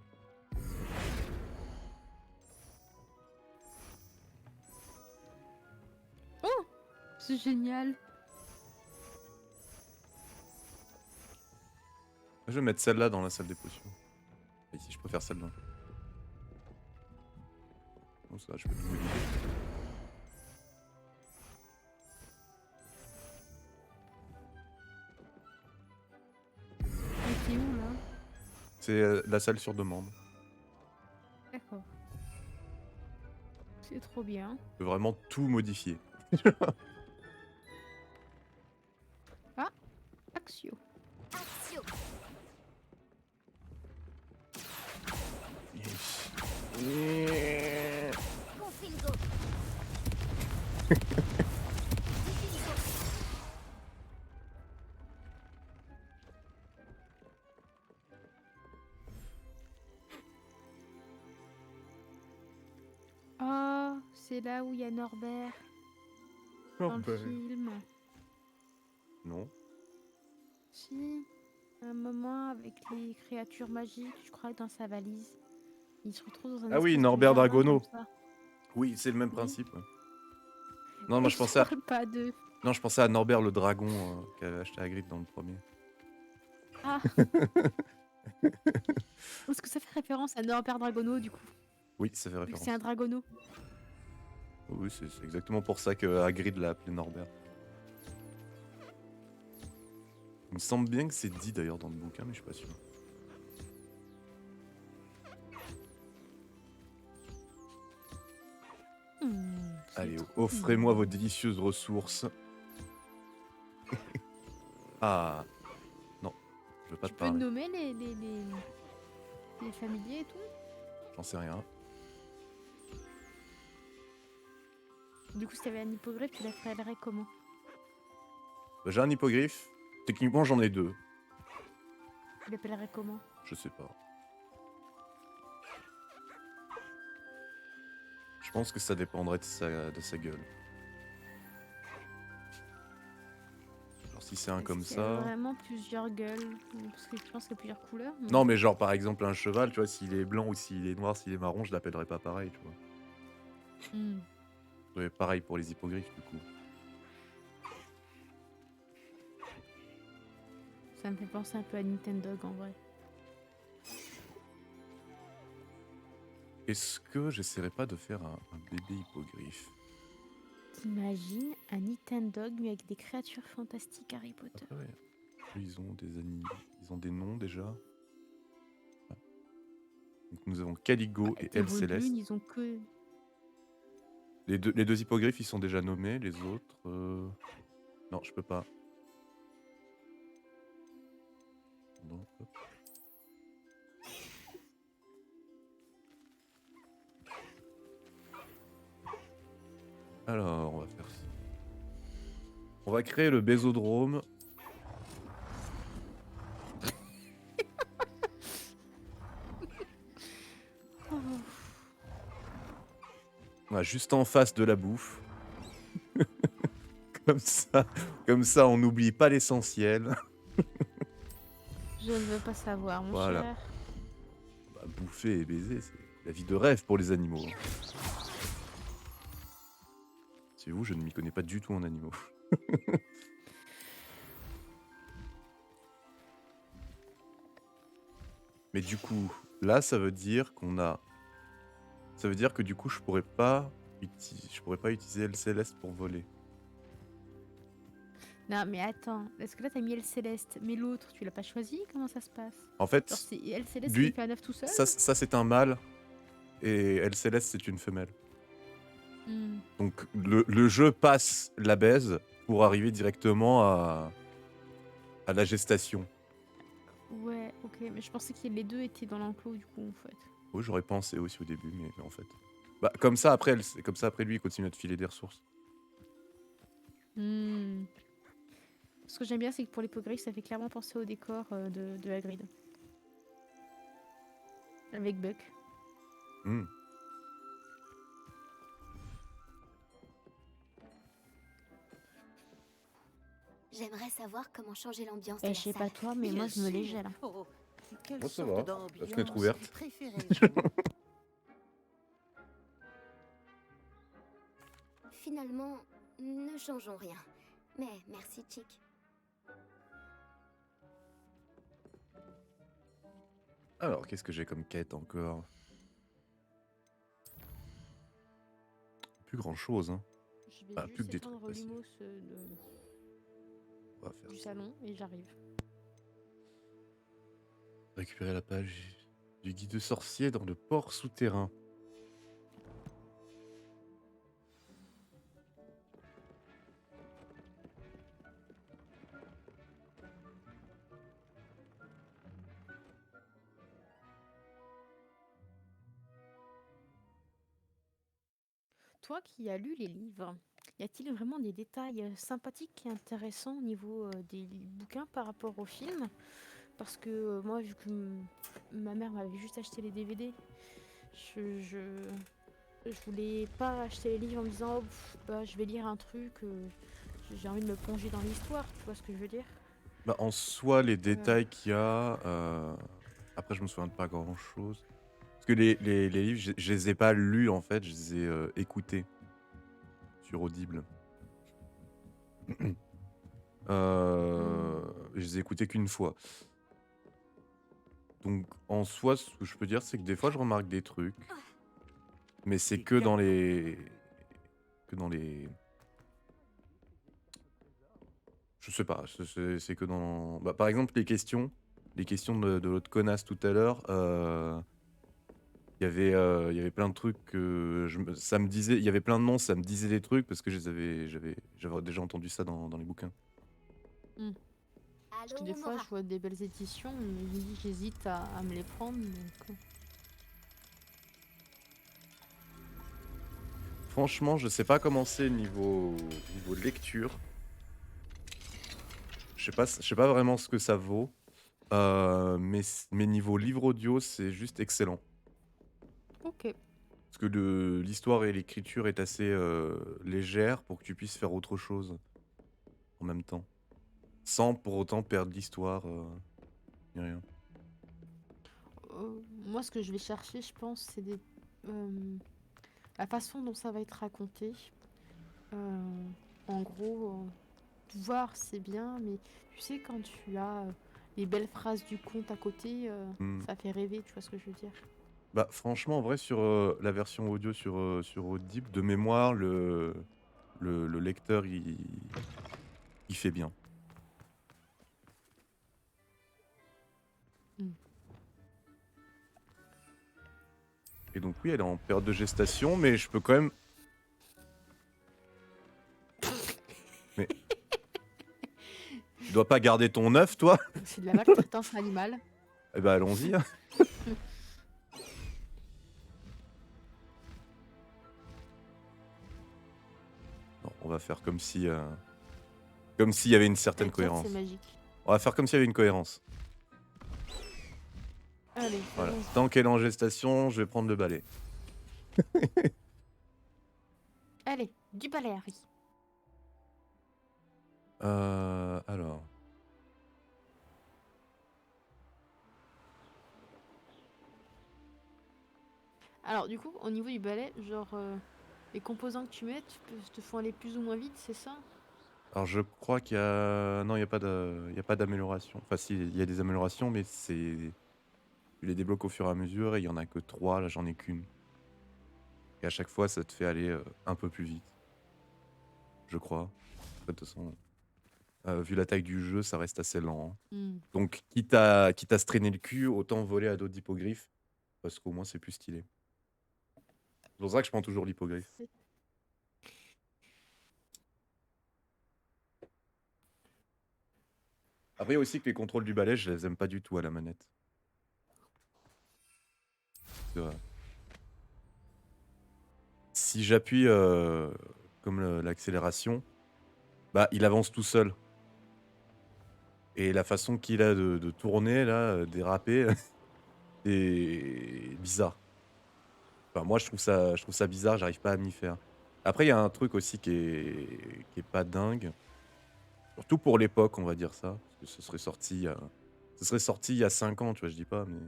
B: C'est génial.
A: Je vais mettre celle-là dans la salle des potions. Ici, je préfère celle-là. Bon, ça, je peux tout modifier.
B: Mais c'est où là?
A: C'est la salle sur demande.
B: D'accord. C'est trop bien.
A: Je peux vraiment tout modifier.
B: Axio.
D: Axio. Confingo. Difingo.
B: Oh, c'est là où il y a Norbert dans le film.
A: Non.
B: Si, un moment avec les créatures magiques, je crois, dans sa valise. Il se retrouve dans un
A: Ah oui,
B: espèce de
A: Norbert
B: jardin
A: Dragono.
B: comme ça.
A: Oui, c'est le même
B: Oui.
A: principe. Ouais. Non, moi
B: Et
A: je pensais à...
B: parle pas de...
A: Non, je pensais à Norbert le dragon qu'avait acheté Hagrid dans le premier.
B: Ah, parce que ça fait référence à Norbert Dragono, du coup.
A: Oui, ça fait
B: Vu que
A: référence.
B: c'est un Dragono.
A: Oui, c'est exactement pour ça que Hagrid l'a appelé Norbert. Il me semble bien que c'est dit d'ailleurs dans le bouquin, mais je suis pas sûr.
B: C'est
A: Allez,
B: trop
A: offrez-moi
B: mignon.
A: vos délicieuses ressources. Ah, non, je veux pas
B: Tu
A: te
B: peux
A: parler,
B: nommer les familiers et tout?
A: j'en sais rien.
B: Du coup, si t'avais un hippogriffe, tu l'appellerais comment?
A: J'ai un hippogriffe, techniquement j'en ai deux,
B: Tu l'appellerais comment?
A: je sais pas. Je pense que ça dépendrait de sa gueule. Alors si c'est un
B: Est-ce
A: comme
B: qu'il y a
A: ça...
B: vraiment plusieurs gueules? Parce que je pense qu'il y a plusieurs couleurs.
A: Non mais genre par exemple un cheval, tu vois, s'il est blanc ou s'il est noir, s'il est marron, je l'appellerais pas pareil, tu vois.
B: Hmm.
A: Ouais, pareil pour les hippogriffes du coup.
B: Ça me fait penser un peu à Nintendo en vrai.
A: Est-ce que j'essaierais pas de faire un bébé hippogriffe?
B: T'imagines un Nintendo mais avec des créatures fantastiques Harry Potter.
A: Ah ouais. Eux, ils ont des ils ont des noms déjà. Ah. Donc nous avons Caligo et
B: Tes
A: Elle Céleste.
B: Volblune, ils ont que...
A: Les deux hippogriffes, ils sont déjà nommés. Les autres, non, je peux pas. Non, hop. Alors, on va faire ça. On va créer le bésodrome.
B: Oh.
A: Voilà, juste en face de la bouffe. Comme ça, on n'oublie pas l'essentiel.
B: Je ne veux pas savoir, mon
A: Voilà.
B: cher.
A: Bah, bouffer et baiser, c'est la vie de rêve pour les animaux. C'est vous, je ne m'y connais pas du tout en animaux. Mais du coup, là, ça veut dire qu'on a... Ça veut dire que du coup, je pourrais pas utiliser le céleste pour voler.
B: Non, mais attends. Est-ce que là, t'as mis elle Céleste, mais l'autre, tu l'as pas choisi? Comment ça se passe?
A: En
B: Genre,
A: fait,
B: c'est elle Céleste
A: lui,
B: qui fait un œuf tout seul?
A: ça c'est un mâle et elle céleste, c'est une femelle.
B: Hmm.
A: Donc le jeu passe la baise pour arriver directement à la gestation.
B: Ouais, ok. Mais je pensais que les deux étaient dans l'enclos, du coup, en fait.
A: Oui, j'aurais pensé aussi au début, mais en fait... Bah, comme ça, après, lui, il continue à te filer des ressources.
B: Hmm. Ce que j'aime bien, c'est que pour l'hippogriffe, ça fait clairement penser au décor de Hagrid. Avec Buck.
A: Hmm.
C: J'aimerais savoir comment changer l'ambiance de
B: Et
C: la
B: je sais
C: salle.
B: pas toi, mais moi, je me les gèle.
F: Oh, quelle
A: Oh, ça
F: sorte
A: va.
F: d'ambiance
A: La fenêtre ouverte.
F: vous préférez-vous?
C: Finalement, ne changeons rien. Mais merci, Chick.
A: Alors, qu'est-ce que j'ai comme quête encore? Plus grand-chose, hein.
B: Je vais
A: Bah, plus que
B: juste
A: des trucs
B: éteindre
A: passifs.
B: l'humos
A: On va faire
B: du
A: ça.
B: salon et j'arrive.
A: Récupérer la page du guide sorcier dans le port souterrain.
B: Toi qui as lu les livres, y a-t-il vraiment des détails sympathiques et intéressants au niveau des bouquins par rapport au film? Parce que moi, vu que ma mère m'avait juste acheté les DVD, je, je, je voulais pas acheter les livres en me disant oh, bah, je vais lire un truc, j'ai envie de me plonger dans l'histoire, tu vois ce que je veux dire?
A: Bah, en soi, les
B: Euh,
A: détails qu'il y a. Après, je me souviens de pas grand-chose. Parce que les livres, je les ai pas lus en fait, je les ai écoutés sur Audible. Je les ai écoutés qu'une fois. Donc, en soi, ce que je peux dire, c'est que des fois, je remarque des trucs. Mais c'est
F: Des
A: que dans
F: diamants.
A: les. Que dans les. Je sais pas, c'est que dans. Bah, par exemple, les questions. Les questions de l'autre connasse tout à l'heure. Il y avait plein de trucs que ça me disait. Il y avait plein de noms, ça me disait des trucs parce que j'avais déjà entendu ça dans les bouquins.
B: Parce que
C: Allô,
B: des fois,
C: Mora.
B: je vois des belles éditions, mais j'hésite à me les prendre. Donc,
A: Franchement, je sais pas comment c'est niveau lecture. Je sais pas vraiment ce que ça vaut. Mais niveau livre audio, c'est juste excellent.
B: ok.
A: Parce que l'histoire et l'écriture est assez légère pour que tu puisses faire autre chose en même temps. Sans pour autant perdre l'histoire, ni rien.
B: Moi, ce que je vais chercher, je pense, c'est la façon dont ça va être raconté. Euh, En gros, voir, c'est bien, mais tu sais, quand tu as les belles phrases du conte à côté,
A: Hmm.
B: ça fait rêver, tu vois ce que je veux dire?
A: Bah, franchement, en vrai, sur la version audio sur Audible, de mémoire, le lecteur, il fait bien.
B: Mm.
A: Et donc, oui, elle est en période de gestation, mais je peux quand même. Mais tu dois pas garder ton œuf, toi?
B: C'est de la maltraitance animale.
A: Eh ben, allons-y, hein. Non, on va faire comme si. Comme s'il y avait une certaine
B: T'inquiète,
A: cohérence.
B: c'est magique.
A: On va faire comme s'il y avait une cohérence.
B: Allez,
A: Voilà.
B: allons-y.
A: Tant qu'elle est en gestation, je vais prendre le balai.
B: Allez, du balai, Harry.
A: Alors.
B: Alors, du coup, au niveau du balai, genre, les composants que tu mets te font aller plus ou moins vite, c'est ça?
A: Alors, je crois qu'il y a. Non, il y a pas d'amélioration. Enfin, si, il y a des améliorations, mais c'est. Tu les débloques au fur et à mesure et il y en a que 3, là j'en ai qu'une. Et à chaque fois, ça te fait aller un peu plus vite. Je crois. De toute façon, vu la taille du jeu, ça reste assez lent, hein.
B: Hmm.
A: Donc, quitte à se traîner le cul, autant voler à d'autres hippogriffes. Parce qu'au moins, c'est plus stylé. C'est pour ça que je prends toujours l'hippogriffe.
B: C'est-
A: Après, il y a aussi que les contrôles du balai, je les aime pas du tout à la manette. C'est vrai. Si j'appuie comme l'accélération, bah il avance tout seul. Et la façon qu'il a de tourner, là, déraper, c'est bizarre. Enfin, moi, je trouve ça bizarre, j'arrive pas à m'y faire. Après, il y a un truc aussi qui est pas dingue. Surtout pour l'époque, on va dire ça. Parce que ce serait sorti il y a 5 ans, tu vois, je dis pas, mais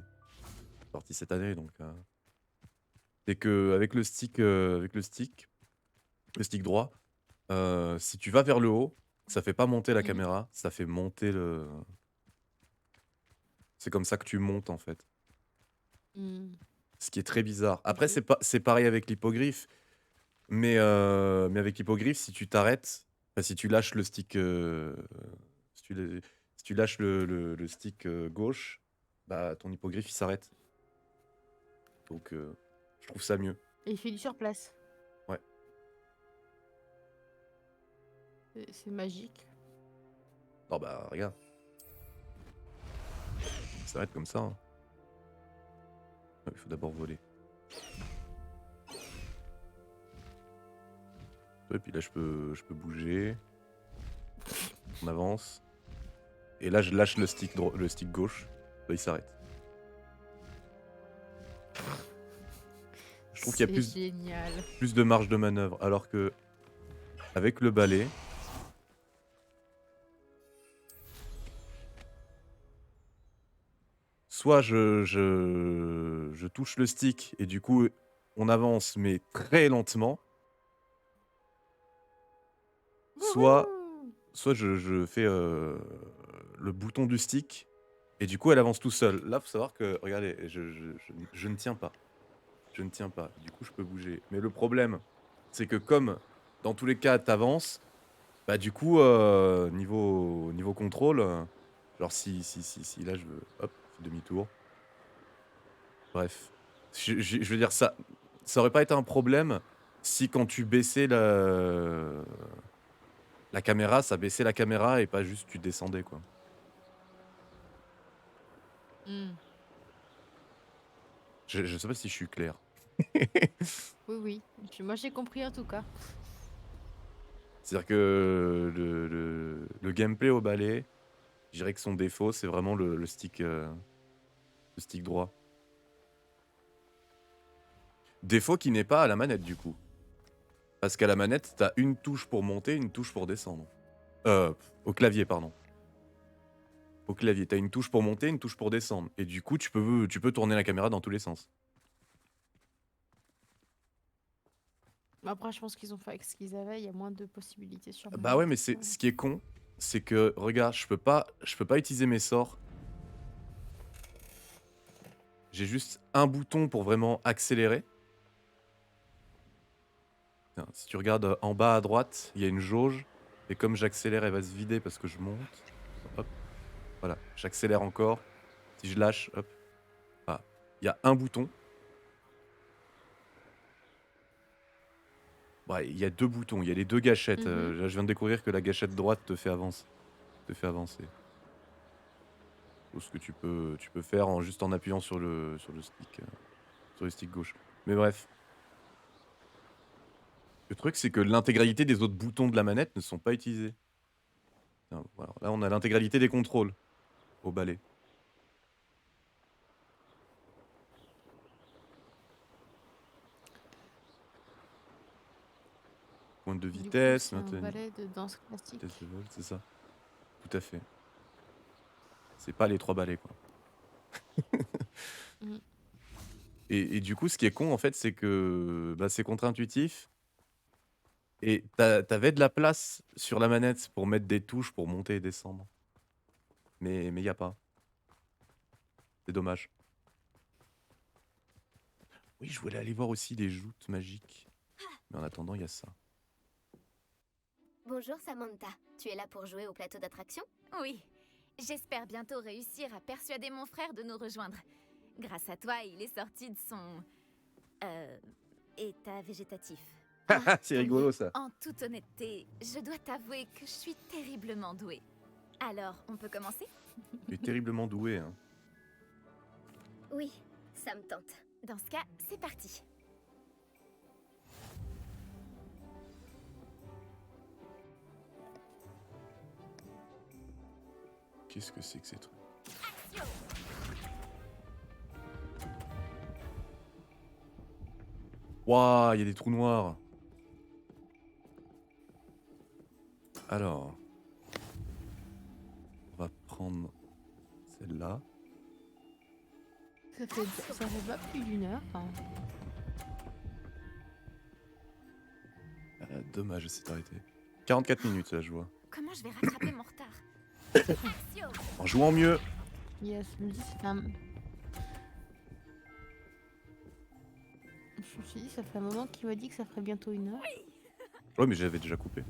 A: sorti cette année, donc. C'est que avec le stick droit, si tu vas vers le haut, ça fait pas monter la
B: Mhm.
A: caméra, ça fait monter le. C'est comme ça que tu montes en fait.
B: Hmm.
A: Ce qui est très bizarre. Après,
B: Ok.
A: c'est pareil avec l'hippogriffe. Mais avec l'hippogriffe, si tu t'arrêtes, enfin, si tu lâches le stick, si tu, la- si tu lâches le stick gauche, bah ton hippogriffe il s'arrête. Donc je trouve ça mieux.
B: Et il fait du sur place.
A: Ouais.
B: C'est magique.
A: Non bah regarde, il s'arrête comme ça, hein. Il faut d'abord voler. Et puis là je peux bouger. On avance. Et là je lâche le stick gauche. Là il s'arrête. Je trouve qu'il y a
B: C'est génial.
A: plus de marge de manœuvre. Alors que avec le balai, soit je touche le stick et du coup on avance mais très lentement, soit,
B: Wouhou.
A: soit je fais le bouton du stick et du coup elle avance tout seul. Là faut savoir que, regardez, je ne tiens pas. Je ne tiens pas. Du coup je peux bouger. Mais le problème, c'est que comme dans tous les cas t'avances, bah du coup niveau contrôle, genre si là je veux, hop, demi-tour. Bref, je veux dire ça aurait pas été un problème si quand tu baissais la caméra, ça baissait la caméra et pas juste tu descendais quoi.
B: Hmm.
A: Je sais pas si je suis clair.
B: Oui, oui. Et puis moi j'ai compris en tout cas.
A: C'est-à-dire que le gameplay au balai, je dirais que son défaut c'est vraiment le stick droit. Défaut qui n'est pas à la manette du coup. Parce qu'à la manette, t'as une touche pour monter, une touche pour descendre. Au clavier, pardon. Au clavier, t'as une touche pour monter, une touche pour descendre. Et du coup, tu peux tourner la caméra dans tous les sens.
B: Mais après, je pense qu'ils ont fait avec ce qu'ils avaient. Il y a moins de possibilités sur
A: Bah ouais,
B: manette.
A: mais ce qui est con, c'est que, regarde, je peux pas utiliser mes sorts. J'ai juste un bouton pour vraiment accélérer. Tiens, si tu regardes en bas à droite, il y a une jauge. Et comme j'accélère, elle va se vider parce que je monte. Hop, voilà, j'accélère encore. Si je lâche, hop. Voilà. Il y a un bouton. Ouais, il y a deux boutons, il y a les deux gâchettes. Là, je viens de découvrir que la gâchette droite te fait avancer. Tout ce que tu peux faire juste en appuyant sur le stick gauche. Mais bref. Le truc, c'est que l'intégralité des autres boutons de la manette ne sont pas utilisés. Tiens, voilà. Là, on a l'intégralité des contrôles au balai. Pointe de
B: Du coup,
A: vitesse,
B: c'est un
A: maintenir.
B: ballet de danse classique.
A: Vitesse de vol, c'est ça. Tout à fait. C'est pas les 3 balais, quoi.
B: Mm.
A: Et du coup, ce qui est con, en fait, c'est que bah, c'est contre-intuitif. Et t'avais de la place sur la manette pour mettre des touches pour monter et descendre. Mais y a pas. C'est dommage. Oui, je voulais aller voir aussi les joutes magiques. Mais en attendant, il y a ça.
C: Bonjour Samantha, tu es là pour jouer au plateau d'attraction?
D: Oui, j'espère bientôt réussir à persuader mon frère de nous rejoindre. Grâce à toi, il est sorti de son... état végétatif.
A: C'est rigolo ça.
D: En toute honnêteté, je dois t'avouer que je suis terriblement douée. Alors, on peut commencer?
A: Tu es terriblement doué, hein.
C: Oui, ça me tente.
D: Dans ce cas, c'est parti.
A: Qu'est-ce que c'est que ces trucs?
D: Action!
A: Waouh, il y a des trous noirs. Alors, on va prendre celle-là.
B: Ça fait pas plus d'une heure. Hein.
A: Dommage, c'est arrêté. 44 minutes, là, je vois.
D: Comment je vais rattraper mon retard? Action!
A: En jouant mieux.
B: Yes, me dis, c'est un... Je me suis dit, ça fait un moment qu'il m'a dit que ça ferait bientôt 1 heure.
A: Ouais, mais j'avais déjà coupé.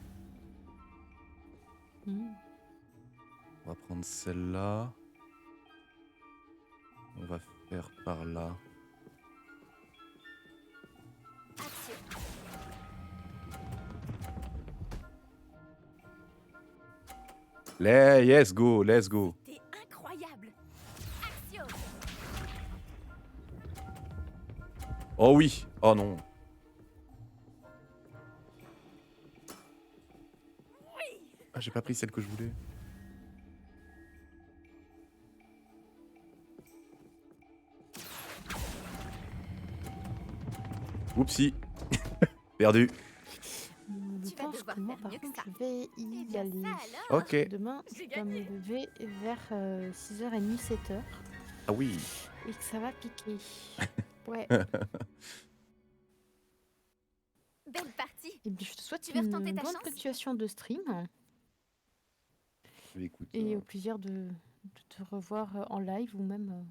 B: Hmm.
A: On va prendre celle-là. On va faire par là.
D: Action.
A: Let's go, let's go.
D: T'es incroyable. Action.
A: Oh oui, oh non. Ah, j'ai pas pris celle que je voulais. Oupsie. Perdu.
B: Je
D: Tu vas
B: pense
D: devoir
B: que moi,
D: faire
B: par
D: mieux que
B: contre,
D: ça.
B: je vais
D: Eh
B: y
D: bien,
B: aller.
D: ça alors.
B: Parce
A: Ok.
B: que demain,
D: J'ai
B: je dois me
D: gagné.
B: lever vers 6h30, 7h.
A: Ah oui.
B: Et que ça va piquer. Ouais.
D: Belle partie.
B: Et bien, je te souhaite
D: Tu veux retenter
B: une
D: ta
B: bonne
D: chance?
B: continuation de stream.
A: Écoute,
B: Et au plaisir de te revoir en live ou même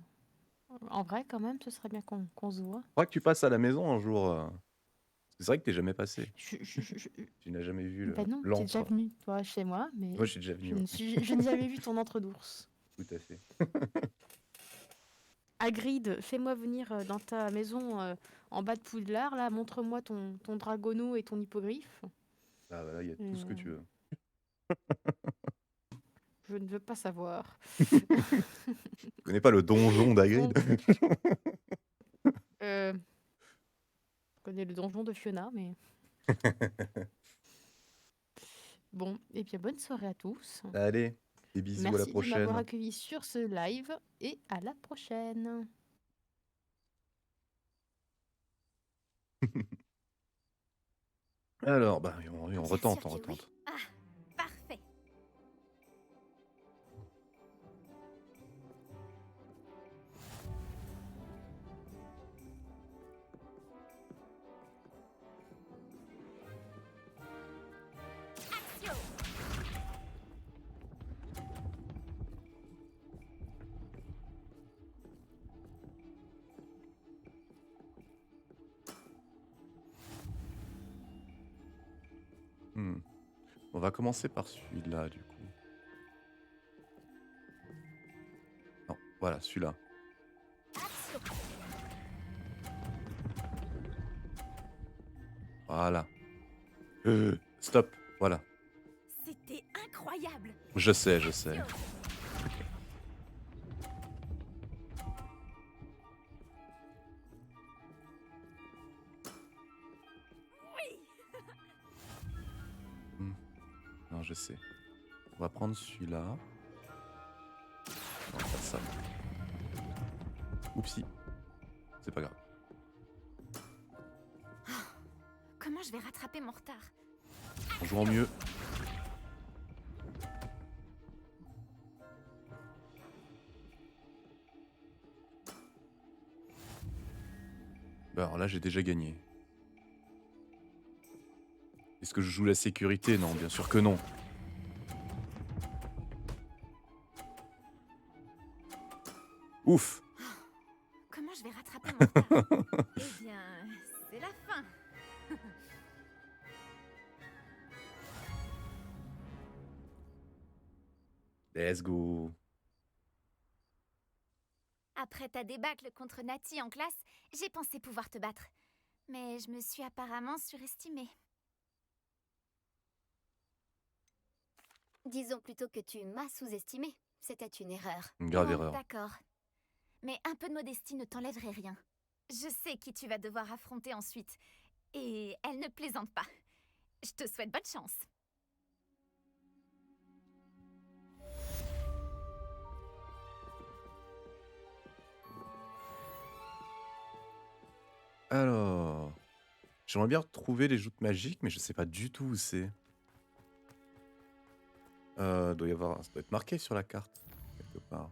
B: en vrai quand même. Ce serait bien qu'on se voit.
A: je crois que tu passes à la maison un jour. C'est vrai que t'es jamais passé.
B: Je-
A: Tu n'as jamais vu
B: Bah non, t'es déjà
A: l'encre.
B: venu, toi, chez moi, mais
A: Moi, je suis déjà venu. Ouais.
B: je n'ai jamais vu ton entre d'ours.
A: Tout à fait.
B: Hagrid, fais-moi venir dans ta maison en bas de Poudlard, là, montre-moi ton dragono et ton hippogriffe.
A: Ah, voilà, il y a tout ce que tu veux.
B: Je ne veux pas savoir.
A: Tu connais pas le donjon d'Hagrid?
B: Je connais le donjon de Fiona, mais... Bon, et bien bonne soirée à tous.
A: Allez, des bisous, à la
B: Merci de m'avoir
A: prochaine.
B: accueilli sur ce live et à la prochaine.
A: Alors, bah, on
D: Bien
A: retente,
D: sûr
A: on
D: que oui.
A: retente.
D: Ah, parfait. Action.
A: On va commencer par celui-là, du coup. Non, voilà, celui-là.
D: Action.
A: Voilà. Stop, voilà.
D: C'était incroyable.
A: Je sais, je sais.
D: Action. Oui.
A: Non, je sais. On va prendre celui-là. On va faire ça. Oupsie. C'est pas grave.
D: Comment je vais rattraper mon retard?
A: En jouant mieux. Bah alors là, j'ai déjà gagné. Est-ce que je joue la sécurité? Non, bien sûr que non. Ouf.
D: Comment je vais rattraper mon retard? Eh bien, c'est la fin.
A: Let's go.
D: Après ta débâcle contre Nati en classe, j'ai pensé pouvoir te battre. Mais je me suis apparemment surestimée.
C: Disons plutôt que tu m'as sous-estimé. C'était une erreur.
A: Une grave
D: Bon,
A: erreur.
D: D'accord. Mais un peu de modestie ne t'enlèverait rien. Je sais qui tu vas devoir affronter ensuite. Et elle ne plaisante pas. Je te souhaite bonne chance.
A: Alors, j'aimerais bien retrouver les joutes magiques, mais je sais pas du tout où c'est. Doit y avoir, ça doit être marqué sur la carte quelque part.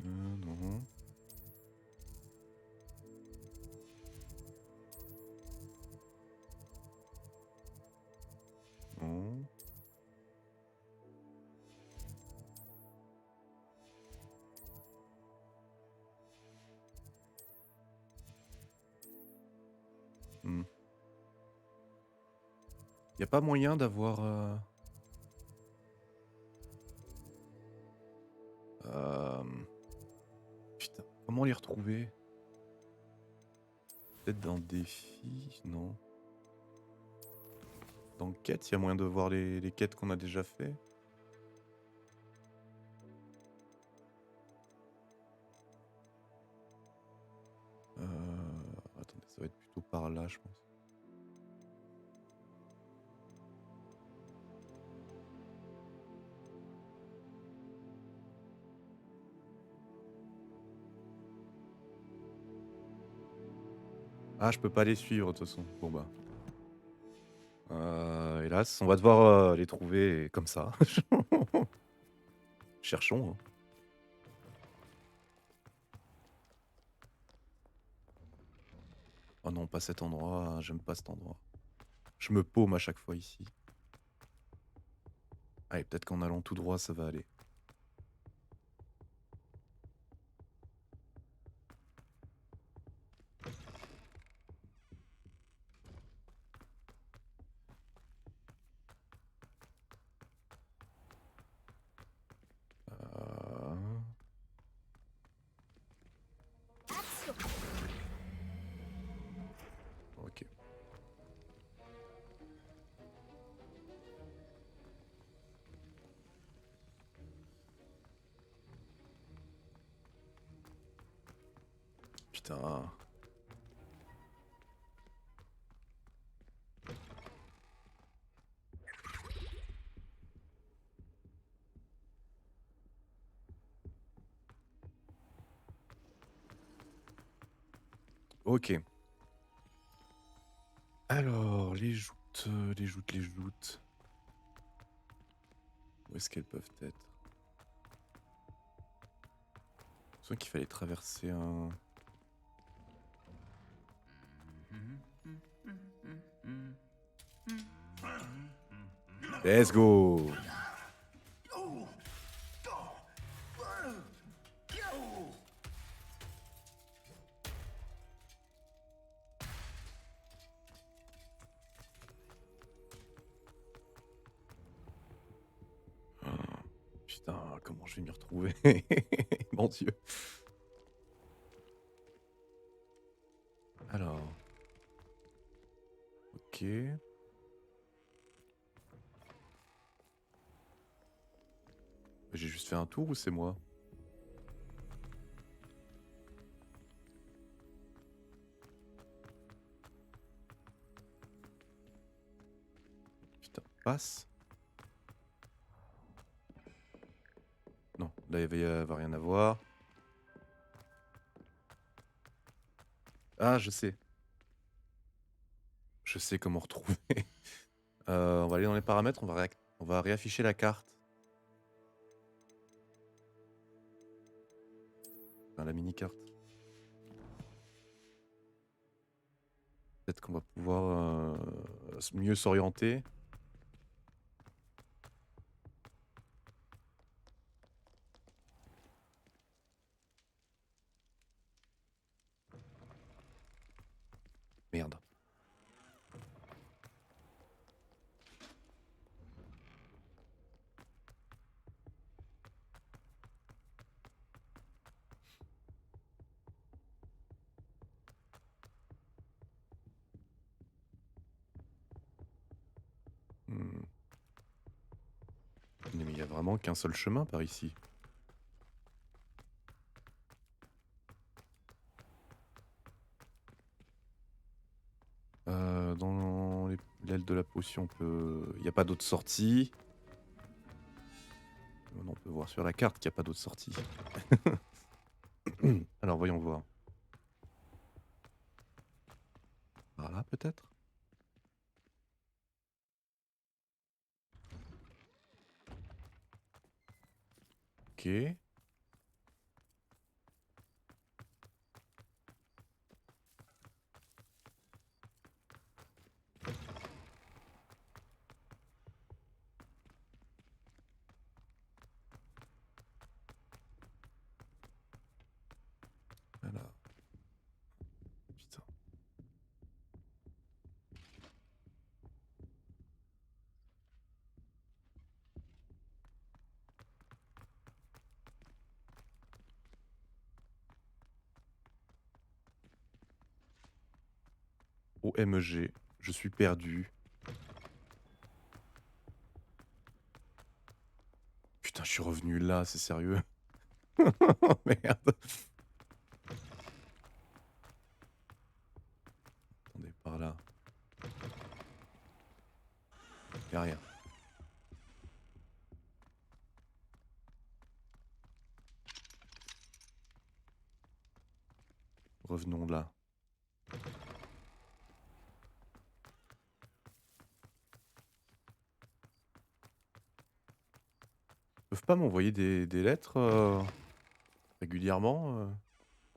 A: Non. Non. Hmm. Y a pas moyen d'avoir... euh, Putain, comment les retrouver? Peut-être dans défi? Non. Dans quête, il y a moyen de voir les quêtes qu'on a déjà fait? Attendez, ça va être plutôt par là, je pense. Ah, je peux pas les suivre de toute façon. Bon bah. Hélas, on va devoir les trouver comme ça. Cherchons. Hein. Oh non, pas cet endroit. J'aime pas cet endroit. Je me paume à chaque fois ici. Allez, peut-être qu'en allant tout droit, ça va aller. Euh,
D: Action!
A: Ok. Putain. Ok. Alors, les joutes, les joutes, les joutes. Où est-ce qu'elles peuvent être? Soit qu'il fallait traverser un... Let's go! Putain, comment je vais m'y retrouver? Mon Dieu. Alors. Ok. J'ai juste fait un tour ou c'est moi? Putain, passe. Non, là il va y avoir rien à voir. Ah, je sais. Je sais comment retrouver. On va aller dans les paramètres, on va réafficher la carte. Enfin, la mini-carte. Peut-être qu'on va pouvoir mieux s'orienter. Merde. Hmm. Mais il y a vraiment qu'un seul chemin par ici. Dans l'aile de la potion, il n'y a pas d'autre sortie. On peut voir sur la carte qu'il n'y a pas d'autre sortie. Alors voyons voir. Par là peut-être? Ok. Alors. Putain. OMG, je suis perdu. Putain, je suis revenu là, c'est sérieux? Merde. Attendez, par là. Y'a rien. Revenons là. Ils peuvent pas m'envoyer des lettres régulièrement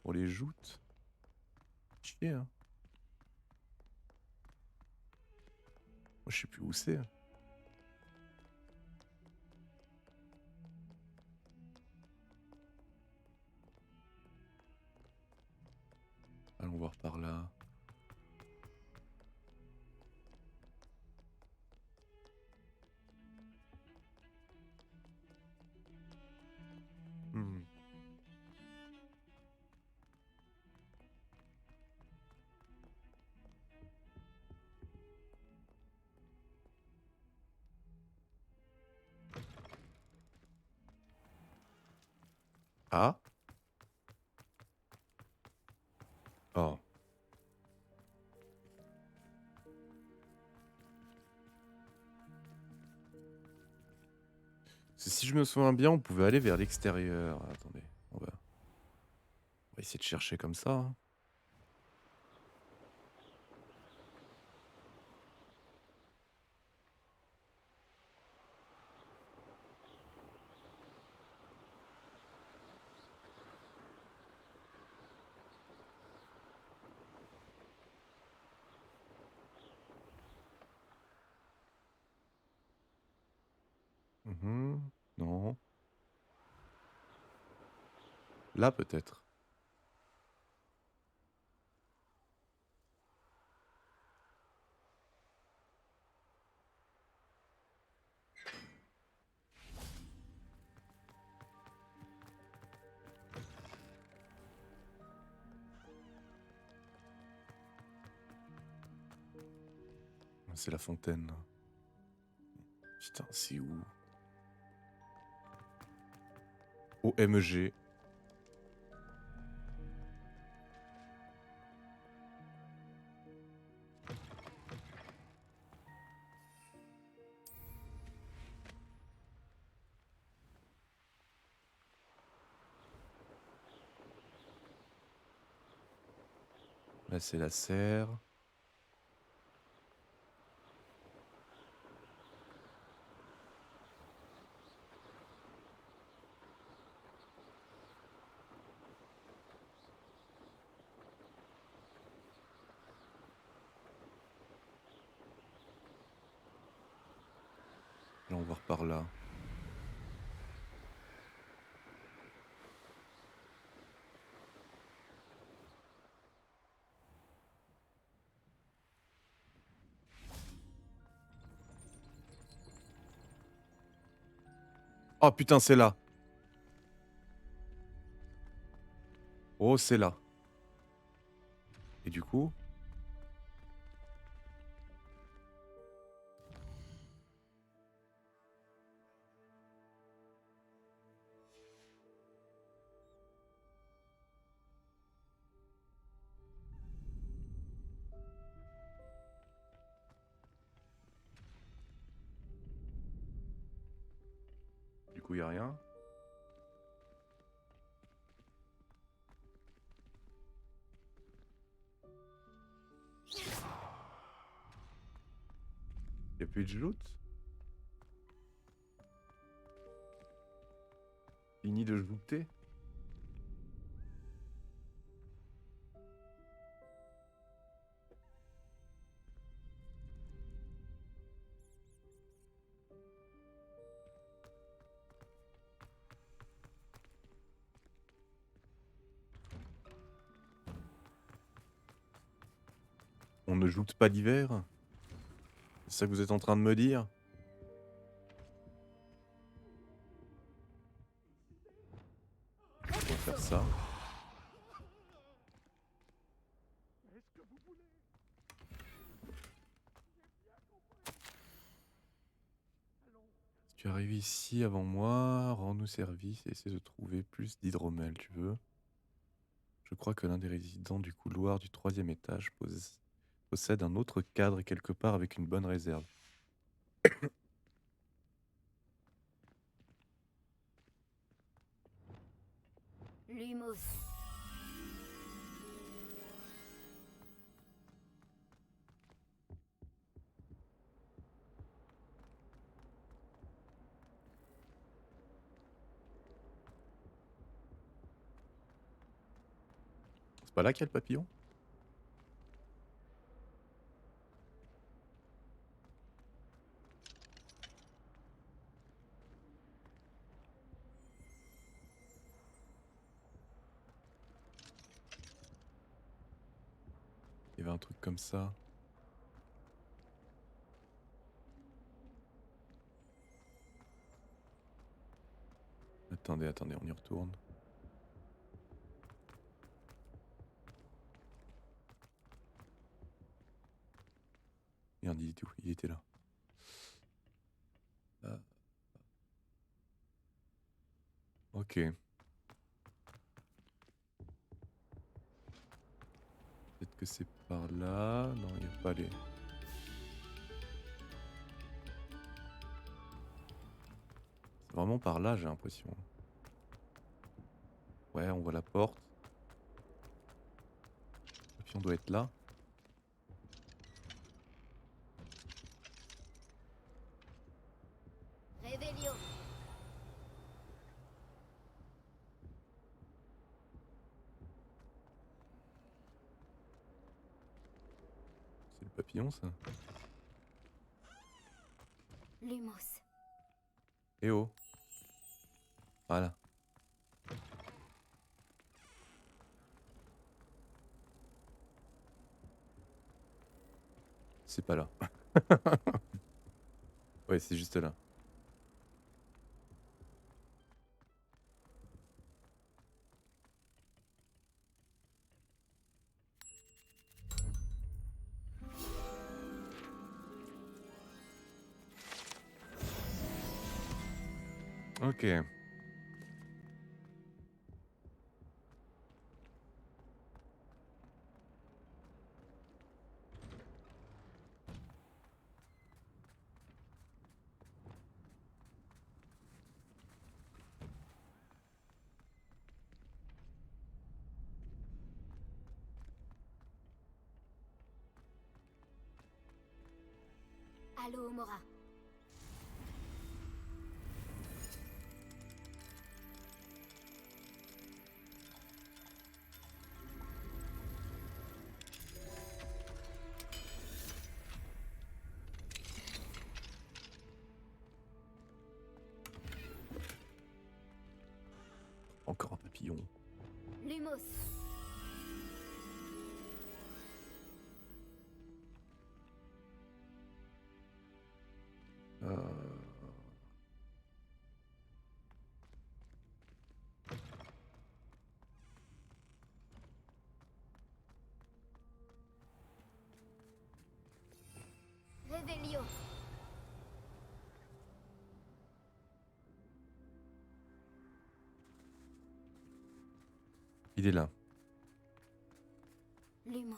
A: pour les joutes? Chier, hein. Moi, je sais plus où c'est. Allons voir par là. Hmm. Ah? Oh. Si je me souviens bien, on pouvait aller vers l'extérieur. Attendez, on va essayer de chercher comme ça, hein. Non. Là, peut-être. C'est la fontaine. Putain, c'est où? OMG. Là, c'est la serre. Là, on va voir par là. Oh putain, c'est là. Oh, c'est là. Et du coup? Du coup, y a rien. Y a plus de joute? Fini de jouter? On ne joute pas l'hiver? C'est ça que vous êtes en train de me dire? On va faire ça. Si tu arrives ici avant moi, rends-nous service et essaie de trouver plus d'hydromel, tu veux? Je crois que l'un des résidents du couloir du 3e étage possède un autre cadre quelque part avec une bonne réserve.
C: Lumos.
A: C'est pas là qu'il y a le papillon? Il y avait un truc comme ça. Attendez, attendez, on y retourne. Merde, il était où? Il était là. Ah, ok. Peut-être que c'est par là. Non, il n'y a pas les... C'est vraiment par là, j'ai l'impression. Ouais, on voit la porte. Le papillon doit être là.
C: Révélio.
A: C'est le papillon, ça?
C: Lumos.
A: Eh oh. Voilà. C'est pas là. Ouais, c'est juste là. Ok.
C: Allo Mora.
A: Encore un papillon.
C: Lumos.
A: Euh...
C: Révélio.
A: Il est là.
C: Lumos.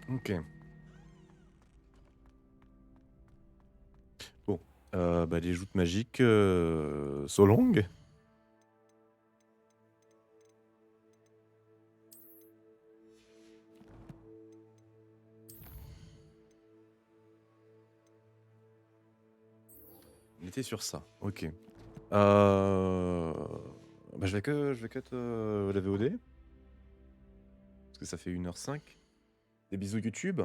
A: Ok. Bon. Bah, les joutes magiques Solong. On était sur ça. Ok. Bah, je vais cut la VOD. Parce que ça fait 1h05. Des bisous YouTube.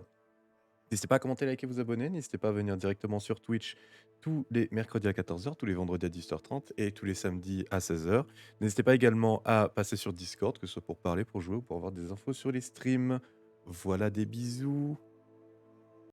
A: N'hésitez pas à commenter, liker, vous abonner. N'hésitez pas à venir directement sur Twitch tous les mercredis à 14h, tous les vendredis à 18h30 et tous les samedis à 16h. N'hésitez pas également à passer sur Discord, que ce soit pour parler, pour jouer ou pour avoir des infos sur les streams. Voilà, des bisous.